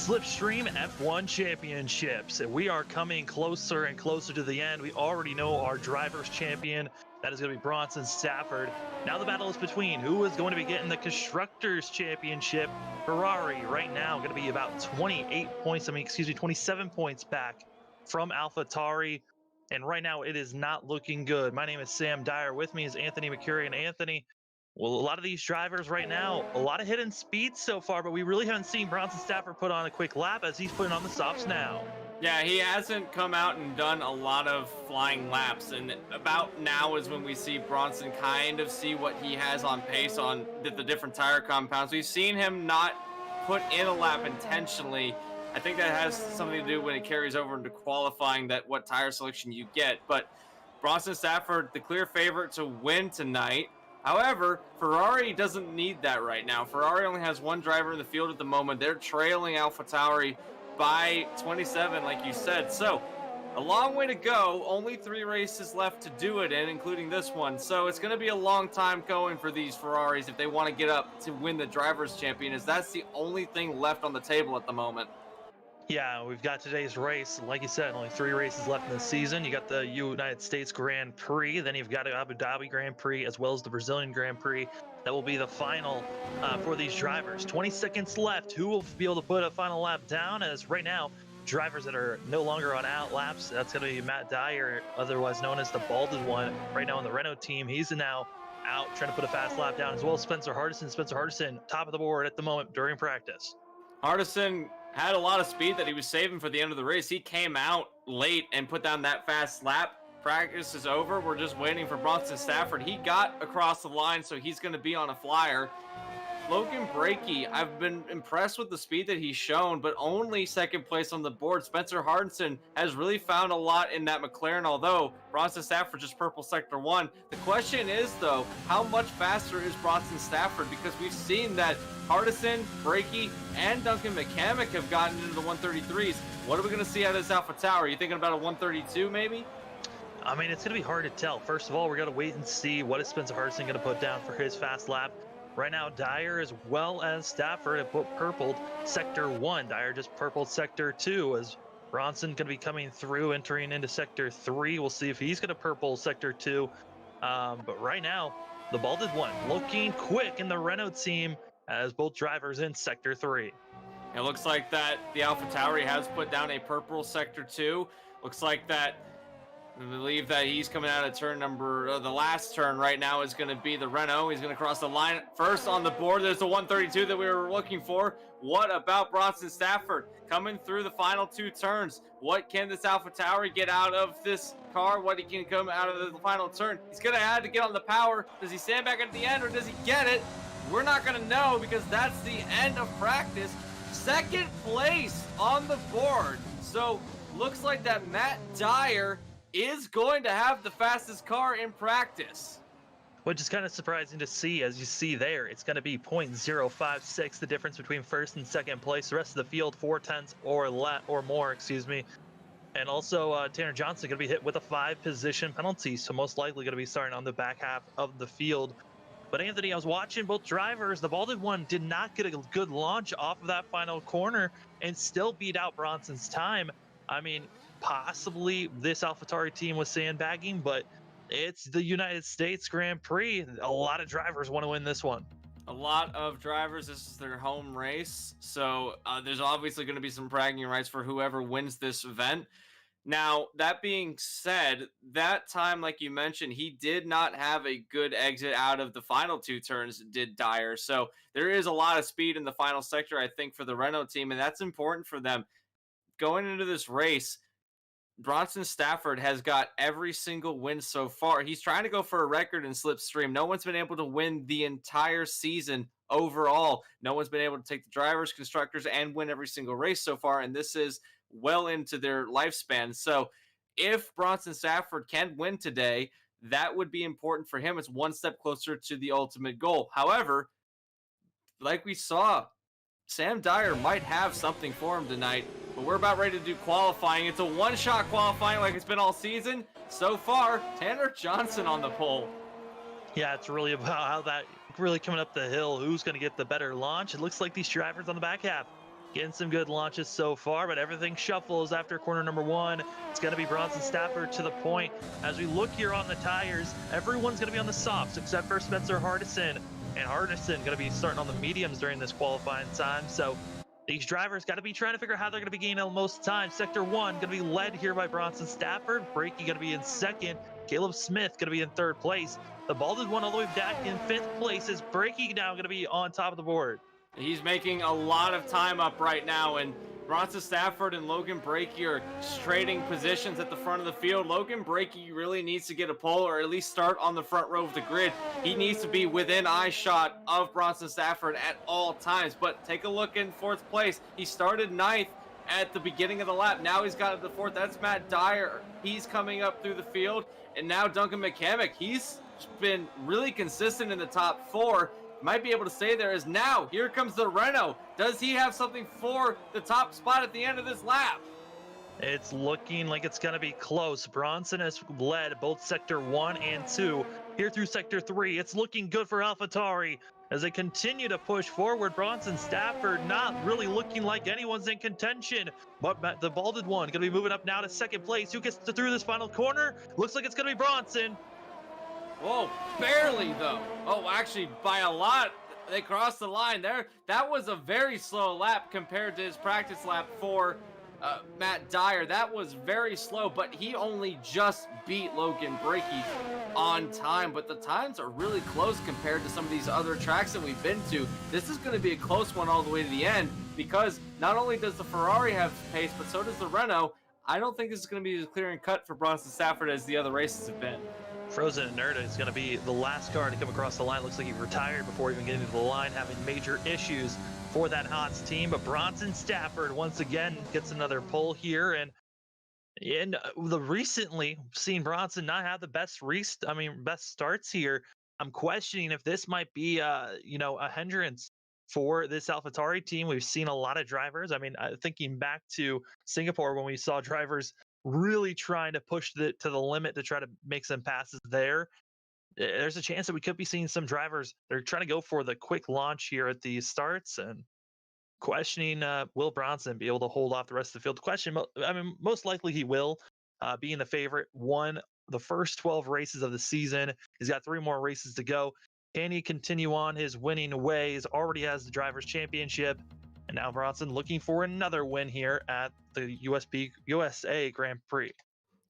Slipstream F1 Championships. We are coming closer and closer to the end. We already know our driver's champion. That is going to be Bronson Stafford. Now the battle is between who is going to be getting the Constructors Championship. Ferrari right now going to be about 27 points back from AlphaTauri. And right now it is not looking good. My name is Sam Dyer. With me is Anthony McCurry. And Anthony, well, a lot of these drivers right now, a lot of hidden speeds so far, but we really haven't seen Bronson Stafford put on a quick lap as he's putting on the softs now. Yeah, he hasn't come out and done a lot of flying laps, and about now is when we see Bronson kind of see what he has on pace on the different tire compounds. We've seen him not put in a lap intentionally. I think that has something to do when it carries over into qualifying, that what tire selection you get. But Bronson Stafford, the clear favorite to win tonight. However, Ferrari doesn't need that right now. Ferrari only has one driver in the field at the moment. They're trailing AlphaTauri by 27, like you said. So, a long way to go. Only 3 races left to do it in, including this one. So, it's going to be a long time going for these Ferraris if they want to get up to win the Drivers' Champion, as that's the only thing left on the table at the moment. Yeah, we've got today's race. Like you said, only 3 races left in the season. You got the United States Grand Prix, then you've got the Abu Dhabi Grand Prix, as well as the Brazilian Grand Prix. That will be the final for these drivers. 20 seconds left. Who will be able to put a final lap down? As right now, drivers that are no longer on out laps, that's going to be Matt Dyer, otherwise known as the Balded One. Right now on the Renault team, he's now out trying to put a fast lap down, as well as Spencer Hardison. Spencer Hardison, top of the board at the moment during practice. Hardison had a lot of speed that he was saving for the end of the race. He came out late and put down that fast lap. Practice is over. We're just waiting for Bronson Stafford. He got across the line, so he's going to be on a flyer. Logan Brakey, I've been impressed with the speed that he's shown, but only second place on the board. Spencer Hardison has really found a lot in that McLaren, although Bronson Stafford just purple sector 1. The question is, though, how much faster is Bronson Stafford? Because we've seen that Hardison, Brakey, and Duncan McCamick have gotten into the 133s. What are we going to see out of this AlphaTauri? Are you thinking about a 132 maybe? I mean, it's going to be hard to tell. First of all, we're going to wait and see what is Spencer Hardison going to put down for his fast lap. Right now, Dyer as well as Stafford have both purpled Sector 1. Dyer just purpled Sector 2 as Bronson going to be coming through, entering into Sector 3. We'll see if he's going to purple Sector 2. But right now, the Balded One looking quick in the Renault team as both drivers in Sector 3. It looks like that the AlphaTauri has put down a purple Sector 2. Looks like that I believe that he's coming out of turn number, the last turn right now is going to be the Renault. He's going to cross the line first on the board. There's the 132 that we were looking for. What about Bronson Stafford coming through the final 2 turns? What can this AlphaTauri get out of this car? What he can come out of the final turn? He's going to have to get on the power. Does he stand back at the end or does he get it? We're not going to know because that's the end of practice. Second place on the board. So looks like that Matt Dyer is going to have the fastest car in practice. Which is kind of surprising to see. As you see there, it's going to be 0.056, the difference between first and second place. The rest of the field, 4/10 or more, excuse me. And also, Tanner Johnson going to be hit with a 5-position penalty, so most likely going to be starting on the back half of the field. But Anthony, I was watching both drivers. The Balded One did not get a good launch off of that final corner and still beat out Bronson's time. I mean, possibly this AlphaTauri team was sandbagging, but it's the United States Grand Prix. A lot of drivers want to win this one. A lot of drivers, this is their home race, so there's obviously going to be some bragging rights for whoever wins this event. Now, that being said, that time, like you mentioned, he did not have a good exit out of the final 2 turns, did Dyer. So there is a lot of speed in the final sector, I think, for the Renault team, and that's important for them. Going into this race, Bronson Stafford has got every single win so far. He's trying to go for a record in Slipstream. No one's been able to win the entire season overall. No one's been able to take the drivers, constructors, and win every single race so far, and this is well into their lifespan. So if Bronson Stafford can win today, that would be important for him. It's one step closer to the ultimate goal. However, like we saw, Sam Dyer might have something for him tonight. But we're about ready to do qualifying. It's a one-shot qualifying like it's been all season. So far, Tanner Johnson on the pole. Yeah, it's really about how that really coming up the hill. Who's going to get the better launch? It looks like these drivers on the back half Getting some good launches so far, but everything shuffles after corner number 1. It's going to be Bronson Stafford to the point. As we look here on the tires, everyone's going to be on the softs except for Spencer Hardison. And Hardison going to be starting on the mediums during this qualifying time. So these drivers got to be trying to figure out how they're going to be gaining the most time. Sector 1 going to be led here by Bronson Stafford. Brakey going to be in second. Caleb Smith going to be in third place. The Balded one all the way back in 5th place. Is Brakey now going to be on top of the board? He's making a lot of time up right now, and Bronson Stafford and Logan Brakey are trading positions at the front of the field. Logan Brakey really needs to get a pole or at least start on the front row of the grid. He needs to be within eye shot of Bronson Stafford at all times. But take a look in 4th place. He started 9th at the beginning of the lap. Now he's got the 4th. That's Matt Dyer. He's coming up through the field. And now Duncan McCamick. He's been really consistent in the top 4. Might be able to stay there. As now here comes the Renault. Does he have something for the top spot at the end of this lap? It's looking like it's going to be close. Bronson has led both sector 1 and 2. Here through sector 3, it's looking good for AlphaTauri as they continue to push forward. Bronson Stafford not really looking like anyone's in contention, but the Balded one going to be moving up now to 2nd place. Who gets through this final corner? Looks like it's going to be Bronson. Whoa, barely though. Oh, actually by a lot. They crossed the line there. That was a very slow lap compared to his practice lap for Matt Dyer. That was very slow, but he only just beat Logan Brakey on time. But the times are really close compared to some of these other tracks that we've been to. This is going to be a close one all the way to the end because not only does the Ferrari have pace, but so does the Renault. I don't think this is going to be as clear and cut for Bronson Stafford as the other races have been. Frozen Inerta is going to be the last car to come across the line. Looks like he retired before even getting to the line, having major issues for that Haas team. But Bronson Stafford once again gets another pole here, and the recently seen Bronson not have the best best starts here. I'm questioning if this might be a hindrance for this AlphaTauri team. We've seen a lot of drivers. Thinking back to Singapore when we saw drivers really trying to push to the limit to try to make some passes there. There's a chance that we could be seeing some drivers. They're trying to go for the quick launch here at the starts, and questioning will Bronson be able to hold off the rest of the field? Most likely he will, being the favorite. Won the first 12 races of the season. He's got 3 more races to go. Can he continue on his winning ways? Already has the Drivers' Championship. And now Bronson looking for another win here at the USA Grand Prix.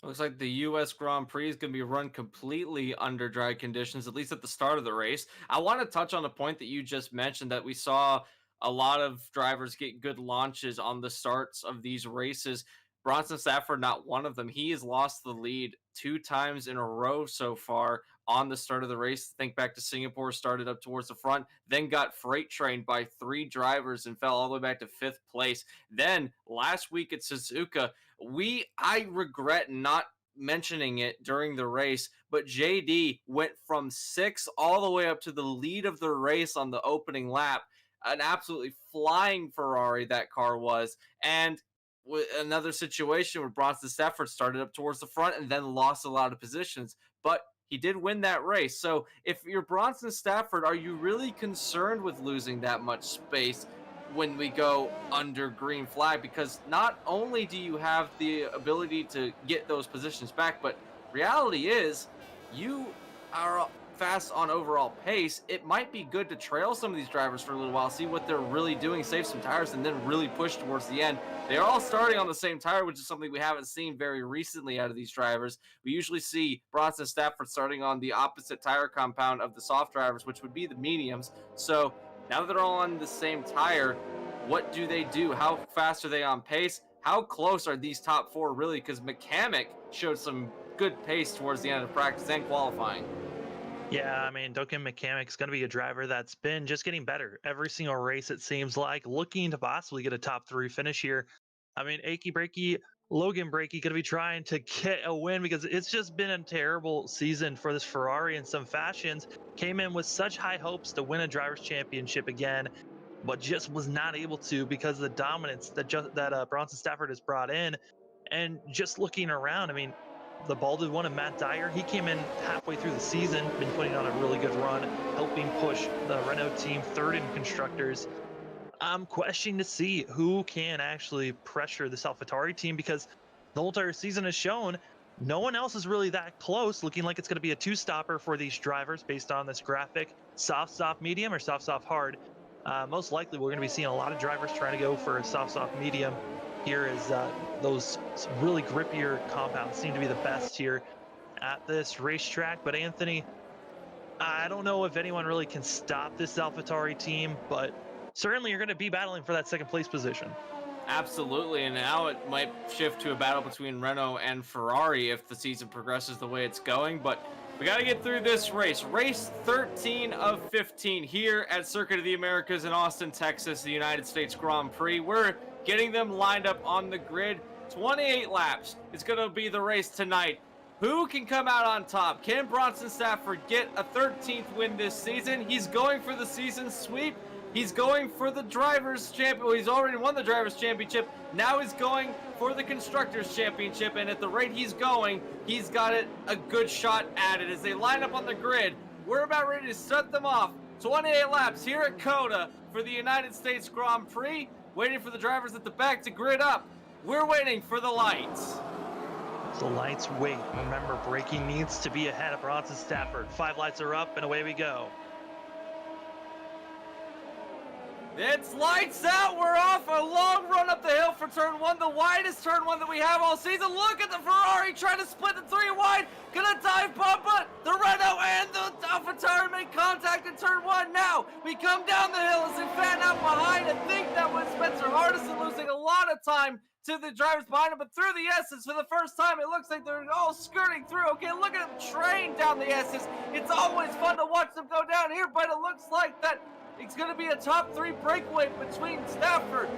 Looks like the U.S. Grand Prix is going to be run completely under dry conditions, at least at the start of the race. I want to touch on a point that you just mentioned, that we saw a lot of drivers get good launches on the starts of these races. Bronson Stafford, not one of them. He has lost the lead 2 times in a row so far on the start of the race. Think back to Singapore, started up towards the front, then got freight trained by 3 drivers and fell all the way back to 5th place. Then last week at Suzuka, I regret not mentioning it during the race, but JD went from 6 all the way up to the lead of the race on the opening lap. An absolutely flying Ferrari that car was. And with another situation where Bronson Stafford started up towards the front and then lost a lot of positions, but he did win that race. So if you're Bronson Stafford, are you really concerned with losing that much space when we go under green flag? Because not only do you have the ability to get those positions back, but reality is you are fast on overall pace. It might be good to trail some of these drivers for a little while, see what they're really doing, save some tires, and then really push towards the end. They're all starting on the same tire, which is something we haven't seen very recently out of these drivers. We usually see Bronson Stafford starting on the opposite tire compound of the soft drivers, which would be the mediums. So now that they're all on the same tire, what do they do? How fast are they on pace? How close are these top 4 really? Because McCamick showed some good pace towards the end of practice and qualifying. Yeah, Duncan McCamick's going to be a driver that's been just getting better every single race, it seems like, looking to possibly get a top 3 finish here. Logan Brakey going to be trying to get a win because it's just been a terrible season for this Ferrari in some fashions. Came in with such high hopes to win a Drivers' Championship again, but just was not able to because of the dominance that Bronson Stafford has brought in. And just looking around, the Balded one of Matt Dyer, he came in halfway through the season, been putting on a really good run, helping push the Renault team 3rd in constructors. I'm questioning to see who can actually pressure this AlphaTauri team, because the whole entire season has shown no one else is really that close, looking like it's going to be a two-stopper for these drivers based on this graphic. Soft, medium, or soft, hard. Most likely we're going to be seeing a lot of drivers trying to go for a soft, medium. Here is those really grippier compounds seem to be the best here at this racetrack. But Anthony, I don't know if anyone really can stop this AlphaTauri team, but certainly you're going to be battling for that second place position. Absolutely, and now it might shift to a battle between Renault and Ferrari if the season progresses the way it's going, but we got to get through this race. Race 13 of 15 here at Circuit of the Americas in Austin, Texas, the United States Grand Prix. We're getting them lined up on the grid. 28 laps. It's going to be the race tonight. Who can come out on top? Can Bronson Stafford get a 13th win this season? He's going for the season sweep. He's going for the Drivers' Championship. Well, he's already won the Drivers' Championship. Now he's going for the Constructors' Championship, and at the rate he's going, he's got it a good shot at it. As they line up on the grid, we're about ready to set them off. 28 laps here at COTA for the United States Grand Prix. Waiting for the drivers at the back to grid up. We're waiting for the lights. The lights wait. Remember, braking needs to be ahead of Bronson Stafford. 5 lights are up, and away we go. It's lights out. We're off a long run up the hill for turn 1, the widest turn 1 that we have all season. Look at the Ferrari trying to split the 3 wide. Gonna dive bomb, but the Renault and the AlphaTauri make contact in turn 1. Now we come down the hill as they fan out behind. I think that was Spencer Hardison losing a lot of time to the drivers behind him, but through the S's for the first time, it looks like they're all skirting through. Okay, look at them train down the S's. It's always fun to watch them go down here, but it looks like that it's going to be a top 3 breakaway between Stafford,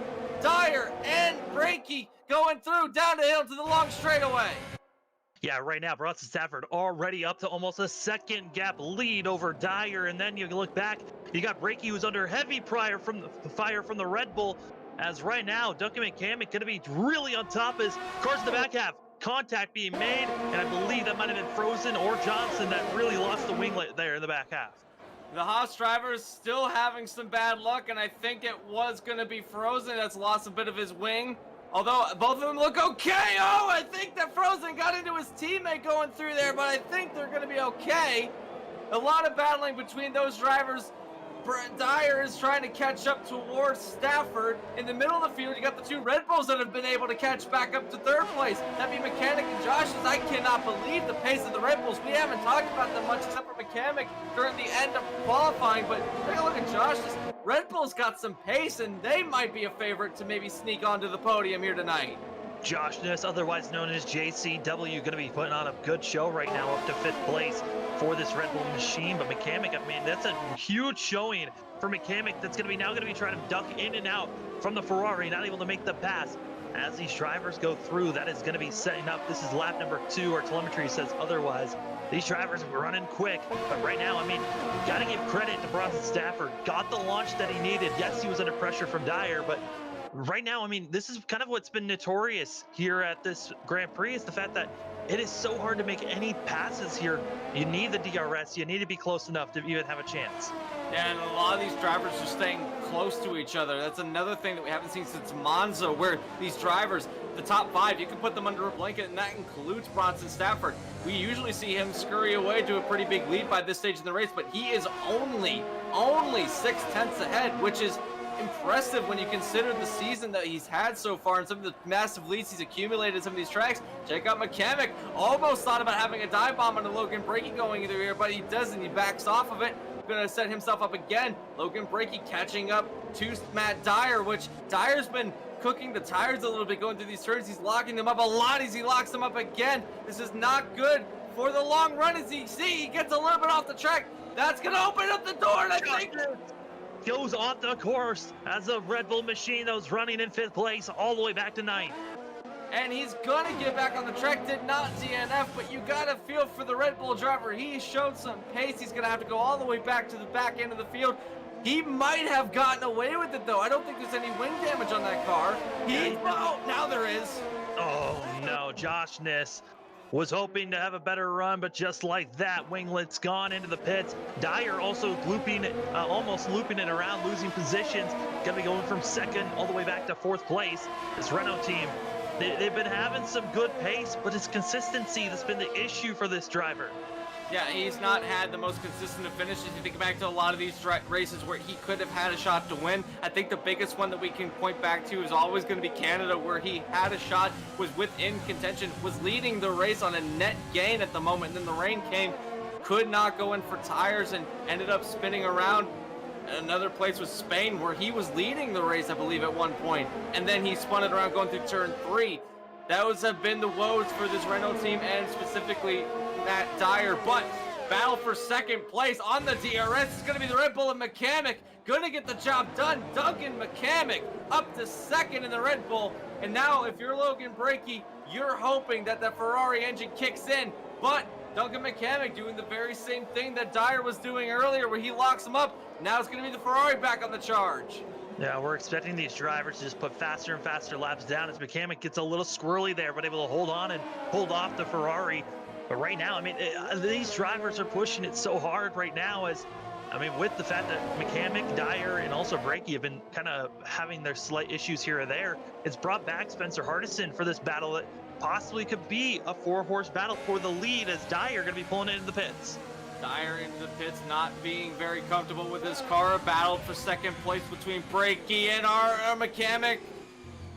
Dyer, and Brakey going through down the hill to the long straightaway. Yeah, right now, Bronson Stafford already up to almost a second gap lead over Dyer, and then you look back, you got Brakey, who's under heavy fire from the Red Bull, as right now, Duncan McCamick going to be really on top as cars in the back half. Contact being made, and I believe that might have been Frozen or Johnson that really lost the winglet there in the back half. The Haas driver is still having some bad luck, and I think it was going to be Frozen that's lost a bit of his wing. Although both of them look okay. Oh, I think that Frozen got into his teammate going through there, but I think they're going to be okay. A lot of battling between those drivers. Dyer is trying to catch up towards Stafford. In the middle of the field, you got the 2 Red Bulls that have been able to catch back up to 3rd place. That'd be Mechanic and Josh's. I cannot believe the pace of the Red Bulls. We haven't talked about them much except for Mechanic during the end of qualifying, but take a look at Josh's. Red Bulls got some pace, and they might be a favorite to maybe sneak onto the podium here tonight. Josh Ness, otherwise known as JCW, going to be putting on a good show right now, up to 5th place for this Red Bull machine. But McCamick, I mean, that's a huge showing for McCamick. That's going to be trying to duck in and out from the Ferrari, not able to make the pass. As these drivers go through, that is going to be setting up. This is lap number 2. Our telemetry says otherwise. These drivers are running quick, but right now, I mean, got to give credit to Bronson Stafford. Got the launch that he needed. Yes, he was under pressure from Dyer, but right now, I mean, this is kind of what's been notorious here at this Grand Prix, is the fact that it is so hard to make any passes here. You need the DRS. You need to be close enough to even have a chance. Yeah, and a lot of these drivers are staying close to each other. That's another thing that we haven't seen since Monza, where these drivers, the top 5, you can put them under a blanket, and that includes Bronson Stafford. We usually see him scurry away to a pretty big lead by this stage in the race, but he is only 6/10 ahead, which is impressive when you consider the season that he's had so far and some of the massive leads he's accumulated in some of these tracks. Check out McCamick. Almost thought about having a dive bomb on a Logan Brakey going through here, but he doesn't. He backs off of it. Gonna set himself up again. Logan Brakey catching up to Matt Dyer, which Dyer's been cooking the tires a little bit going through these turns. He's locking them up a lot as he locks them up again. This is not good for the long run. As you see, he gets a little bit off the track. That's gonna open up the door, and I think goes off the course as the Red Bull machine that was running in 5th place all the way back to 9th. And he's gonna get back on the track, did not DNF, but you gotta feel for the Red Bull driver. He showed some pace. He's gonna have to go all the way back to the back end of the field. He might have gotten away with it, though. I don't think there's any wing damage on that car. Oh, now there is. Oh no, Josh Ness was hoping to have a better run, but just like that, Winglet's gone into the pits. Dyer also almost looping it around, losing positions. Gonna be going from second all the way back to fourth place. This Renault team, they've been having some good pace, but it's consistency that's been the issue for this driver. Yeah, he's not had the most consistent of finishes. You think back to a lot of these races where he could have had a shot to win. I think the biggest one that we can point back to is always going to be Canada, where he had a shot, was within contention, was leading the race on a net gain at the moment, and then the rain came, could not go in for tires, and ended up spinning around. Another place was Spain, where he was leading the race, I believe, at one point, and then he spun it around going through turn 3. Those have been the woes for this Renault team, and specifically Matt Dyer. But battle for second place on the DRS is going to be the Red Bull and McCamick. Going to get the job done. Duncan McCamick up to second in the Red Bull. And now, if you're Logan Brakey, you're hoping that the Ferrari engine kicks in. But Duncan McCamick doing the very same thing that Dyer was doing earlier, where he locks him up. Now it's going to be the Ferrari back on the charge. Yeah, we're expecting these drivers to just put faster and faster laps down as McCamick gets a little squirrely there, but able to hold on and hold off the Ferrari. But right now, I mean, these drivers are pushing it so hard right now with the fact that McCamick, Dyer, and also Brakey have been kind of having their slight issues here or there, it's brought back Spencer Hardison for this battle that possibly could be a 4-horse battle for the lead, as Dyer going to be pulling it into the pits. Dyer into the pits, not being very comfortable with his car. Battle for second place between Brakey and our McCamick.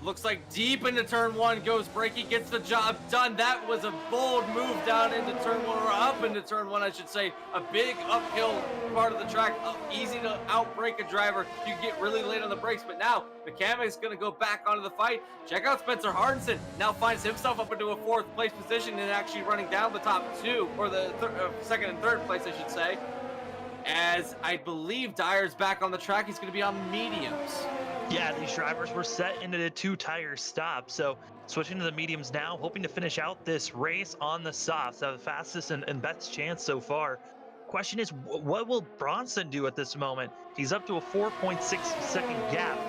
Looks like deep into turn 1 goes Brakey, gets the job done. That was a bold move down into turn 1, or up into turn 1, I should say. A big uphill part of the track, easy to outbrake a driver. You get really late on the brakes, but now McCamick's going to go back onto the fight. Check out Spencer Hardison. Now finds himself up into a 4th place position and actually running down the top 2, or the second and 3rd place, I should say. As I believe Dyer's back on the track, he's going to be on mediums. Yeah, these drivers were set into the 2-tire stop, so switching to the mediums now, hoping to finish out this race on the softs, have the fastest and best chance so far. Question is, what will Bronson do at this moment? He's up to a 4.6 second gap.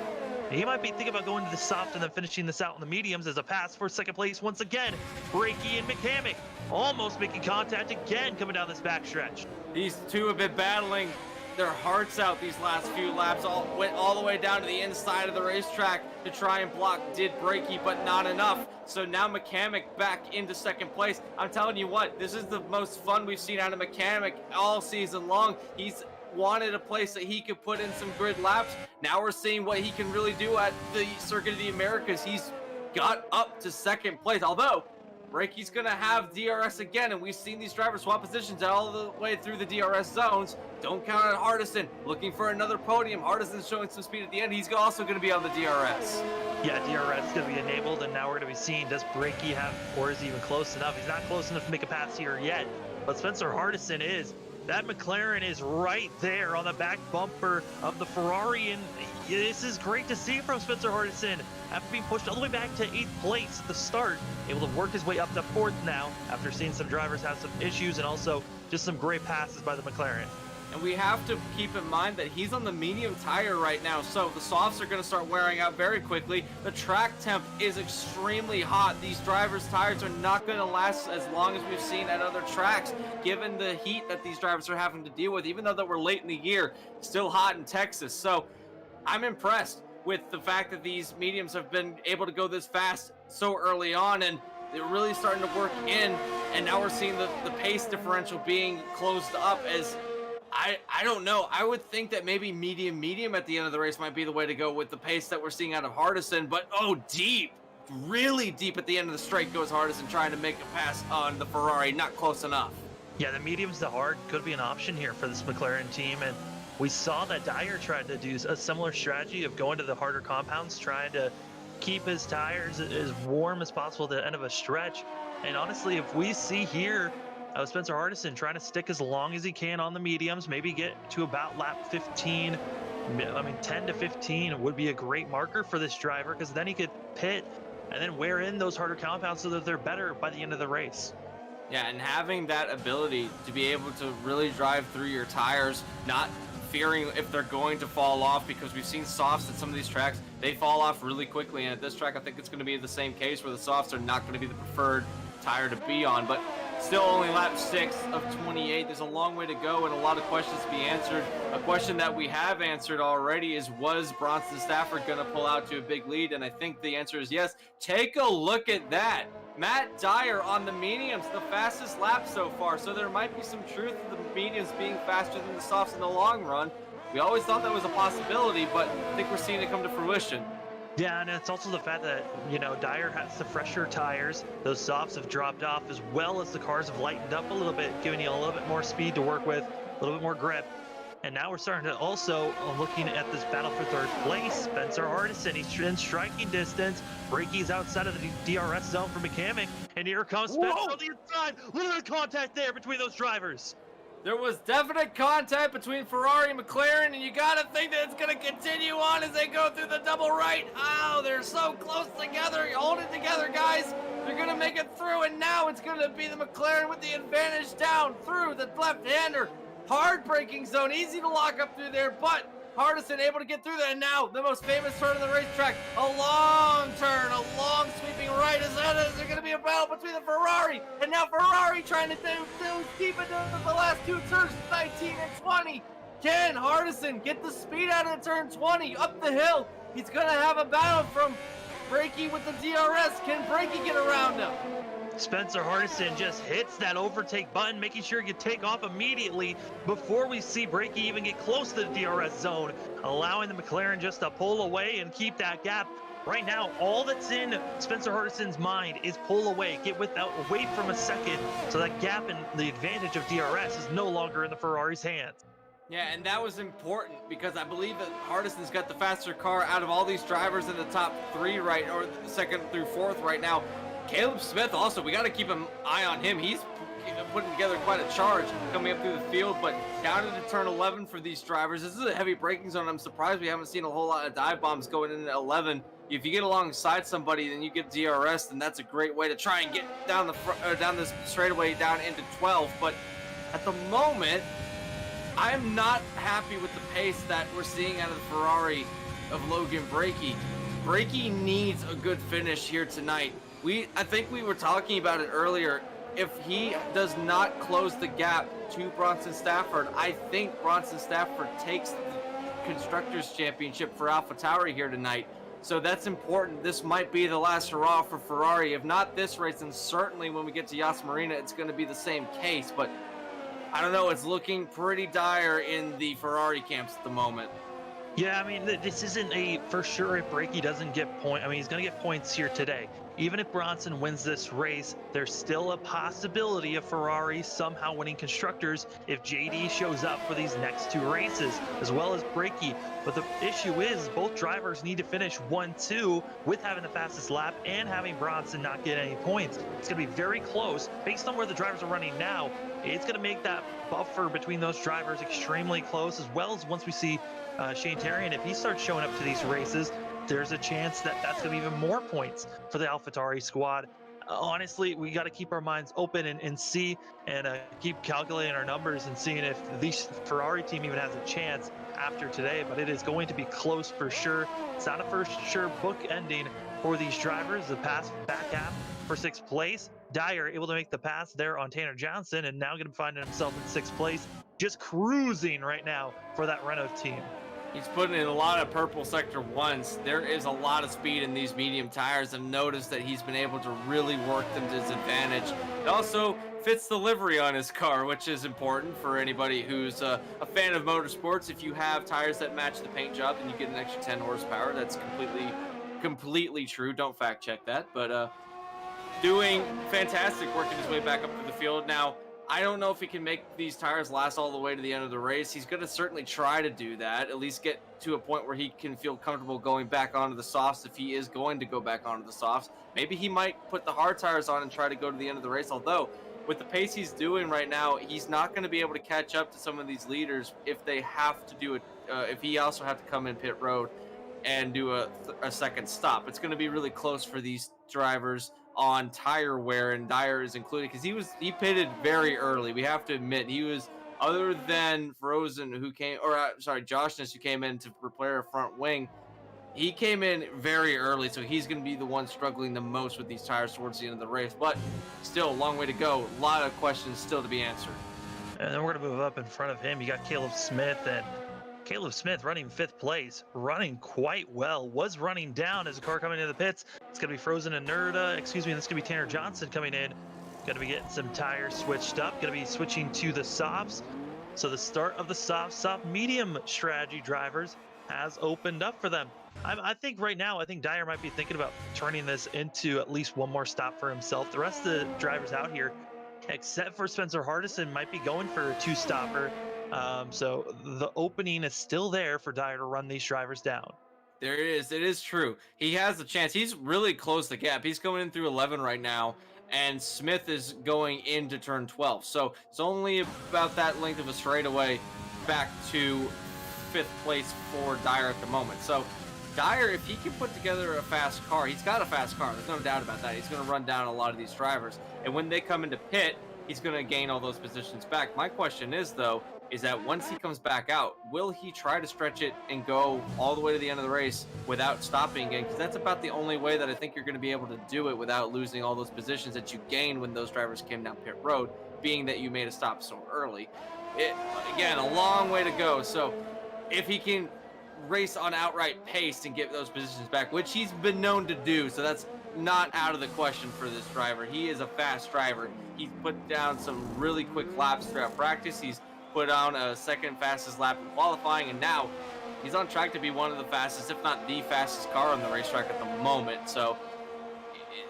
He might be thinking about going to the soft and then finishing this out in the mediums as a pass for second place once again. Brakey and McCamick almost making contact again coming down this backstretch. These two have been battling their hearts out these last few laps, went all the way down to the inside of the racetrack to try and block Brakey, but not enough. So now McCamick back into second place. I'm telling you what, this is the most fun we've seen out of McCamick all season long. He's wanted a place that he could put in some grid laps. Now we're seeing what he can really do at the Circuit of the Americas. He's got up to second place, although Brakey's going to have DRS again, and we've seen these drivers swap positions all the way through the DRS zones. Don't count on Hardison. Looking for another podium. Hardison's showing some speed at the end. He's also going to be on the DRS. Yeah, DRS is going to be enabled, and now we're going to be seeing, does Brakey have, or is he even close enough? He's not close enough to make a pass here yet, but Spencer Hardison is. That McLaren is right there on the back bumper of the Ferrari, and this is great to see from Spencer Hardison. After being pushed all the way back to 8th place at the start, able to work his way up to 4th now after seeing some drivers have some issues and also just some great passes by the McLaren. And we have to keep in mind that he's on the medium tire right now, so the softs are going to start wearing out very quickly. The track temp is extremely hot. These drivers' tires are not going to last as long as we've seen at other tracks, given the heat that these drivers are having to deal with, even though that we're late in the year, still hot in Texas. So I'm impressed with the fact that these mediums have been able to go this fast so early on, and they're really starting to work in, and now we're seeing the pace differential being closed up. As I don't know, I would think that maybe medium at the end of the race might be the way to go with the pace that we're seeing out of Hardison, but deep, really deep at the end of the straight goes Hardison, trying to make a pass on the Ferrari, not close enough. Yeah, the mediums to hard could be an option here for this McLaren team, and we saw that Dyer tried to do a similar strategy of going to the harder compounds, trying to keep his tires as warm as possible at the end of a stretch. And honestly, if we see here Spencer Hardison trying to stick as long as he can on the mediums, maybe get to about lap 15, 10 to 15 would be a great marker for this driver, because then he could pit and then wear in those harder compounds so that they're better by the end of the race. Yeah, and having that ability to be able to really drive through your tires, not fearing if they're going to fall off, because we've seen softs at some of these tracks, they fall off really quickly, and at this track I think it's going to be the same case where the softs are not going to be the preferred tire to be on, but still only lap 6 of 28. There's a long way to go and a lot of questions to be answered. A question that we have answered already is, was Bronson Stafford going to pull out to a big lead? And I think the answer is yes. Take a look at that. Matt Dyer on the mediums, the fastest lap so far. So there might be some truth to the mediums being faster than the softs in the long run. We always thought that was a possibility, but I think we're seeing it come to fruition. Yeah, and it's also the fact that, Dyer has the fresher tires. Those softs have dropped off, as well as the cars have lightened up a little bit, giving you a little bit more speed to work with, a little bit more grip. And now we're starting to also, looking at this battle for third place, Spencer Hardison, he's in striking distance. Brakey's outside of the DRS zone for McCamick, and here comes Spencer on the inside. Look at the contact there between those drivers. There was definite contact between Ferrari and McLaren, and you gotta think that it's gonna continue on as they go through the double right. Oh, they're so close together. Hold it together, guys. They're gonna make it through, and now it's gonna be the McLaren with the advantage down through the left-hander. Hard braking zone, easy to lock up through there, but Hardison able to get through there. And now the most famous turn on the racetrack, a long turn, a long sweeping right. Is there going to be a battle between the Ferrari and now Ferrari trying to do deep into the last two turns, 19 and 20. Can Hardison get the speed out of turn 20 up the hill? He's going to have a battle from Brakey with the DRS. Can Brakey get around him? Spencer Hardison just hits that overtake button, making sure you take off immediately before we see Brakey even get close to the DRS zone, allowing the McLaren just to pull away and keep that gap. Right now, all that's in Spencer Hardison's mind is pull away, get away from a second, so that gap and the advantage of DRS is no longer in the Ferrari's hands. Yeah, and that was important because I believe that Hardison's got the faster car out of all these drivers in the top 3 right, or the 2nd through 4th right now. Caleb Smith also, we got to keep an eye on him. He's putting together quite a charge coming up through the field, but down into turn 11 for these drivers. This is a heavy braking zone. I'm surprised we haven't seen a whole lot of dive bombs going into 11. If you get alongside somebody, then you get DRS, then that's a great way to try and get down down this straightaway down into 12. But at the moment, I'm not happy with the pace that we're seeing out of the Ferrari of Logan Brakey. Brakey needs a good finish here tonight. I think we were talking about it earlier. If he does not close the gap to Bronson Stafford, I think Bronson Stafford takes the Constructors' Championship for AlphaTauri here tonight. So that's important. This might be the last hurrah for Ferrari. If not this race, then certainly when we get to Yas Marina, it's going to be the same case. But I don't know. It's looking pretty dire in the Ferrari camps at the moment. Yeah, I mean, this isn't a for sure if Brakey doesn't get points. I mean, he's going to get points here today. Even if Bronson wins this race, there's still a possibility of Ferrari somehow winning Constructors if JD shows up for these next 2 races, as well as Brakey. But the issue is both drivers need to finish 1-2 with having the fastest lap and having Bronson not get any points. It's going to be very close. Based on where the drivers are running now, it's going to make that buffer between those drivers extremely close, as well as once we see Shane Terrian, if he starts showing up to these races, there's a chance that that's going to be even more points for the AlphaTauri squad. Honestly, we got to keep our minds open and see and keep calculating our numbers and seeing if the Ferrari team even has a chance after today, but it is going to be close for sure. It's not a for sure book ending for these drivers. The pass back half for 6th place. Dyer able to make the pass there on Tanner Johnson, and now going to find himself in 6th place, just cruising right now for that Renault team. He's putting in a lot of purple sector once. There is a lot of speed in these medium tires, and notice that he's been able to really work them to his advantage. It also fits the livery on his car, which is important for anybody who's a fan of motorsports. If you have tires that match the paint job, then you get an extra 10 horsepower. That's completely true. Don't fact check that, but doing fantastic, working his way back up to the field. Now, I don't know if he can make these tires last all the way to the end of the race. He's going to certainly try to do that, at least get to a point where he can feel comfortable going back onto the softs if he is going to go back onto the softs. Maybe he might put the hard tires on and try to go to the end of the race, although with the pace he's doing right now, he's not going to be able to catch up to some of these leaders if they have to do it, if he also have to come in pit road and do a second stop. It's going to be really close for these drivers on tire wear, and Dyer is included because he pitted very early. We have to admit he was, other than Frozen who came, or sorry, Joshness who came in to repair a front wing. He came in very early, so he's going to be the one struggling the most with these tires towards the end of the race. But still, a long way to go. A lot of questions still to be answered. And then we're going to move up in front of him. You got Caleb Smith, and Caleb Smith running 5th place, running quite well, was running down as a car coming into the pits. It's going to be Frozen and Nerda, this is going to be Tanner Johnson coming in. Going to be getting some tires switched up, going to be switching to the softs. So the start of the soft medium strategy drivers has opened up for them. I think right now, Dyer might be thinking about turning this into at least one more stop for himself. The rest of the drivers out here, except for Spencer Hardison, might be going for a 2-stopper. So the opening is still there for Dyer to run these drivers down. There is. It is true. He has the chance. He's really closed the gap. He's going in through 11 right now, and Smith is going into turn 12. So it's only about that length of a straightaway back to 5th place for Dyer at the moment. So Dyer, if he can put together a fast car, he's got a fast car. There's no doubt about that. He's going to run down a lot of these drivers. And when they come into pit, he's going to gain all those positions back. My question is, though, is that once he comes back out, will he try to stretch it and go all the way to the end of the race without stopping again? Because that's about the only way that I think you're going to be able to do it without losing all those positions that you gained when those drivers came down pit road, being that you made a stop so early. Again, a long way to go. So if he can race on outright pace and get those positions back, which he's been known to do, so that's not out of the question for this driver. He is a fast driver. He's put down some really quick laps throughout practice. He's put on a second fastest lap in qualifying, and now he's on track to be one of the fastest, if not the fastest car on the racetrack at the moment. So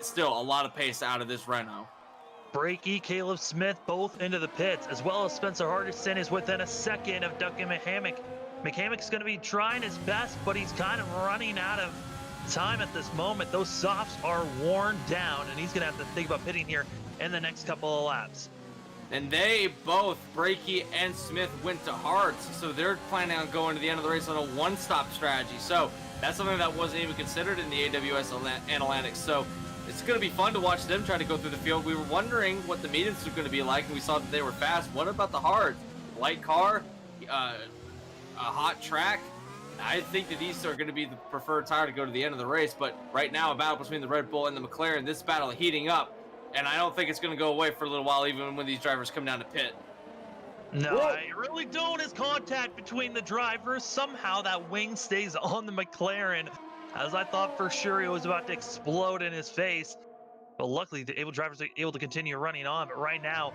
still a lot of pace out of this Renault. Brakey, Caleb Smith, both into the pits, as well as Spencer Hardison is within a second of Duncan McCamick. McCamick's going to be trying his best, but he's kind of running out of time at this moment. Those softs are worn down, and he's going to have to think about pitting here in the next couple of laps. And they both, Brakey and Smith, went to hards, so they're planning on going to the end of the race on a one-stop strategy. So that's something that wasn't even considered in the AWS Analytics. So it's going to be fun to watch them try to go through the field. We were wondering what the mediums were going to be like, and we saw that they were fast. What about the hards? Light car, a hot track. I think that these are going to be the preferred tire to go to the end of the race. But right now, a battle between the Red Bull and the McLaren. This battle heating up. And I don't think it's going to go away for a little while, even when these drivers come down to pit. No, I really don't. As contact between the drivers, somehow that wing stays on the McLaren, as I thought for sure it was about to explode in his face. But luckily, the drivers are able to continue running on. But right now,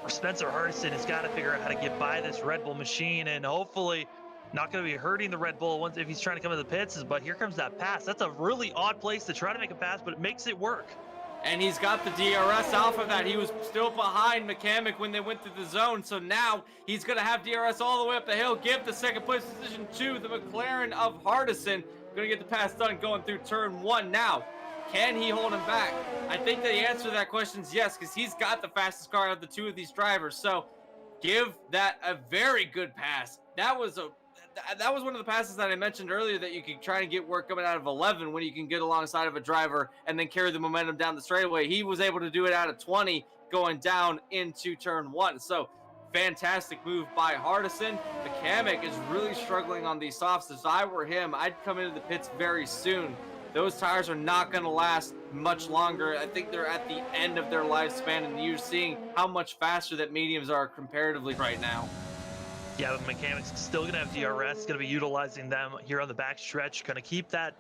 Spencer Hardison has got to figure out how to get by this Red Bull machine, and hopefully not going to be hurting the Red Bull once if he's trying to come to the pits. But here comes that pass. That's a really odd place to try to make a pass, but it makes it work. And he's got the DRS off of that. He was still behind McCamick when they went through the zone. So now he's going to have DRS all the way up the hill. Give the second place position to the McLaren of Hardison. Going to get the pass done going through turn 1 now. Can he hold him back? I think the answer to that question is yes, because he's got the fastest car of the two of these drivers. So give that a very good pass. That was one of the passes that I mentioned earlier that you could try and get work coming out of 11 when you can get alongside of a driver and then carry the momentum down the straightaway. He was able to do it out of 20 going down into turn 1. So fantastic move by Hardison. McCamick is really struggling on these softs. If I were him, I'd come into the pits very soon. Those tires are not going to last much longer. I think they're at the end of their lifespan, and you're seeing how much faster that mediums are comparatively right now. Yeah, the McCamick's still going to have DRS, going to be utilizing them here on the back stretch, going to keep that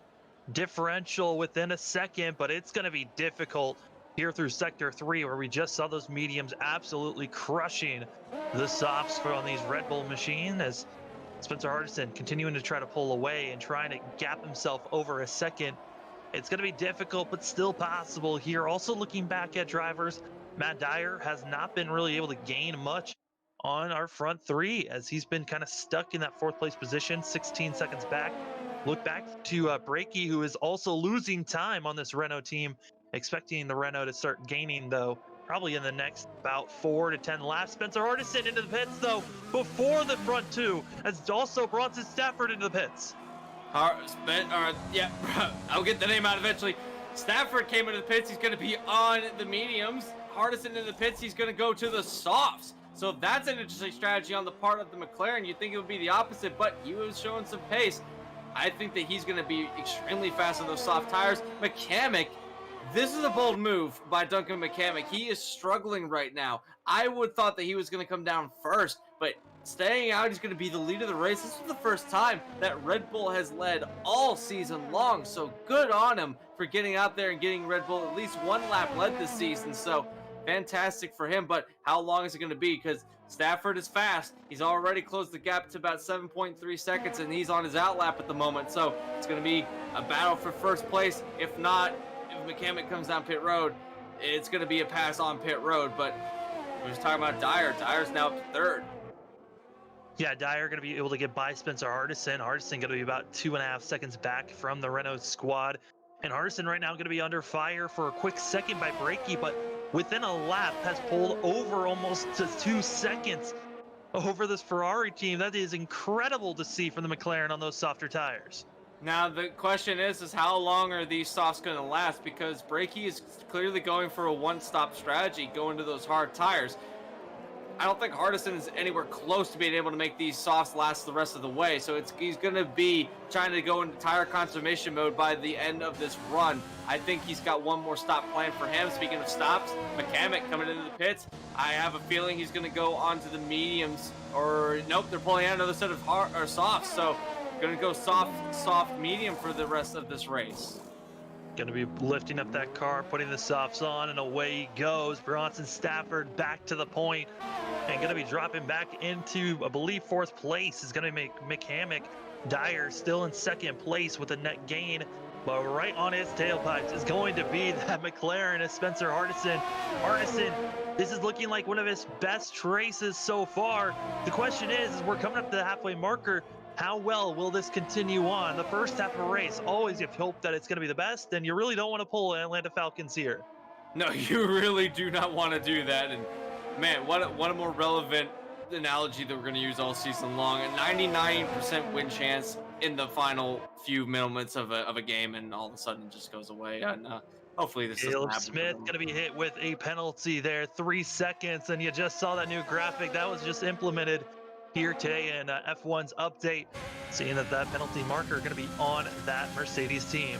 differential within a second, but it's going to be difficult here through Sector 3, where we just saw those mediums absolutely crushing the softs on these Red Bull machines, as Spencer Hardison continuing to try to pull away and trying to gap himself over a second. It's going to be difficult, but still possible here. Also looking back at drivers, Matt Dyer has not been really able to gain much on our front 3, as he's been kind of stuck in that 4th place position, 16 seconds back. Look back to Brakey, who is also losing time on this Renault team, expecting the Renault to start gaining, though, probably in the next about 4 to 10 laps. Spencer Hardison into the pits, though, before the front 2, as also Bronson Stafford into the pits. Yeah, I'll get the name out eventually. Stafford came into the pits. He's going to be on the mediums. Hardison into the pits. He's going to go to the softs. So that's an interesting strategy on the part of the McLaren. You'd think it would be the opposite, but he was showing some pace. I think that he's going to be extremely fast on those soft tires. McCamick, this is a bold move by Duncan McCamick. He is struggling right now. I would thought that he was going to come down first, but staying out, he's going to be the lead of the race. This is the first time that Red Bull has led all season long, so good on him for getting out there and getting Red Bull at least one lap led this season. So fantastic for him, but how long is it going to be? Because Stafford is fast. He's already closed the gap to about 7.3 seconds, and he's on his out lap at the moment. So it's going to be a battle for first place. If not, if McCamick comes down pit road, it's going to be a pass on pit road. But we're just talking about Dyer. Dyer's now up to third. Yeah, Dyer going to be able to get by Spencer Hardison. Hardison going to be about 2.5 seconds back from the Renault squad. And Hardison right now going to be under fire for a quick second by Brakey, but within a lap has pulled over almost to 2 seconds over this Ferrari team. That is incredible to see from the McLaren on those softer tires. Now the question is how long are these softs going to last? Because Brakey is clearly going for a one-stop strategy, going to those hard tires. I don't think Hardison is anywhere close to being able to make these softs last the rest of the way. So he's going to be trying to go into tire conservation mode by the end of this run. I think he's got one more stop planned for him. Speaking of stops, McCamick coming into the pits. I have a feeling he's going to go onto the mediums, or nope, they're pulling out another set of hard or softs. So going to go soft, medium for the rest of this race. Going to be lifting up that car, putting the softs on, and away he goes. Bronson Stafford back to the point, and going to be dropping back into, I believe, 4th place is going to make McCamick. Dyer still in 2nd place with a net gain, but right on his tailpipes is going to be that McLaren of Spencer Hardison. Hardison, this is looking like one of his best races so far. The question is we're coming up to the halfway marker. How well will this continue on? The first half of a race, always you hope that it's going to be the best, and you really don't want to pull Atlanta Falcons here. No, you really do not want to do that. And man, what a more relevant analogy that we're going to use all season long. A 99% win chance in the final few moments of a game, and all of a sudden it just goes away. And hopefully this doesn't happen. Smith going to be hit with a penalty there, 3 seconds, and you just saw that new graphic that was just implemented here today in F1's update, seeing that penalty marker going to be on that Mercedes team.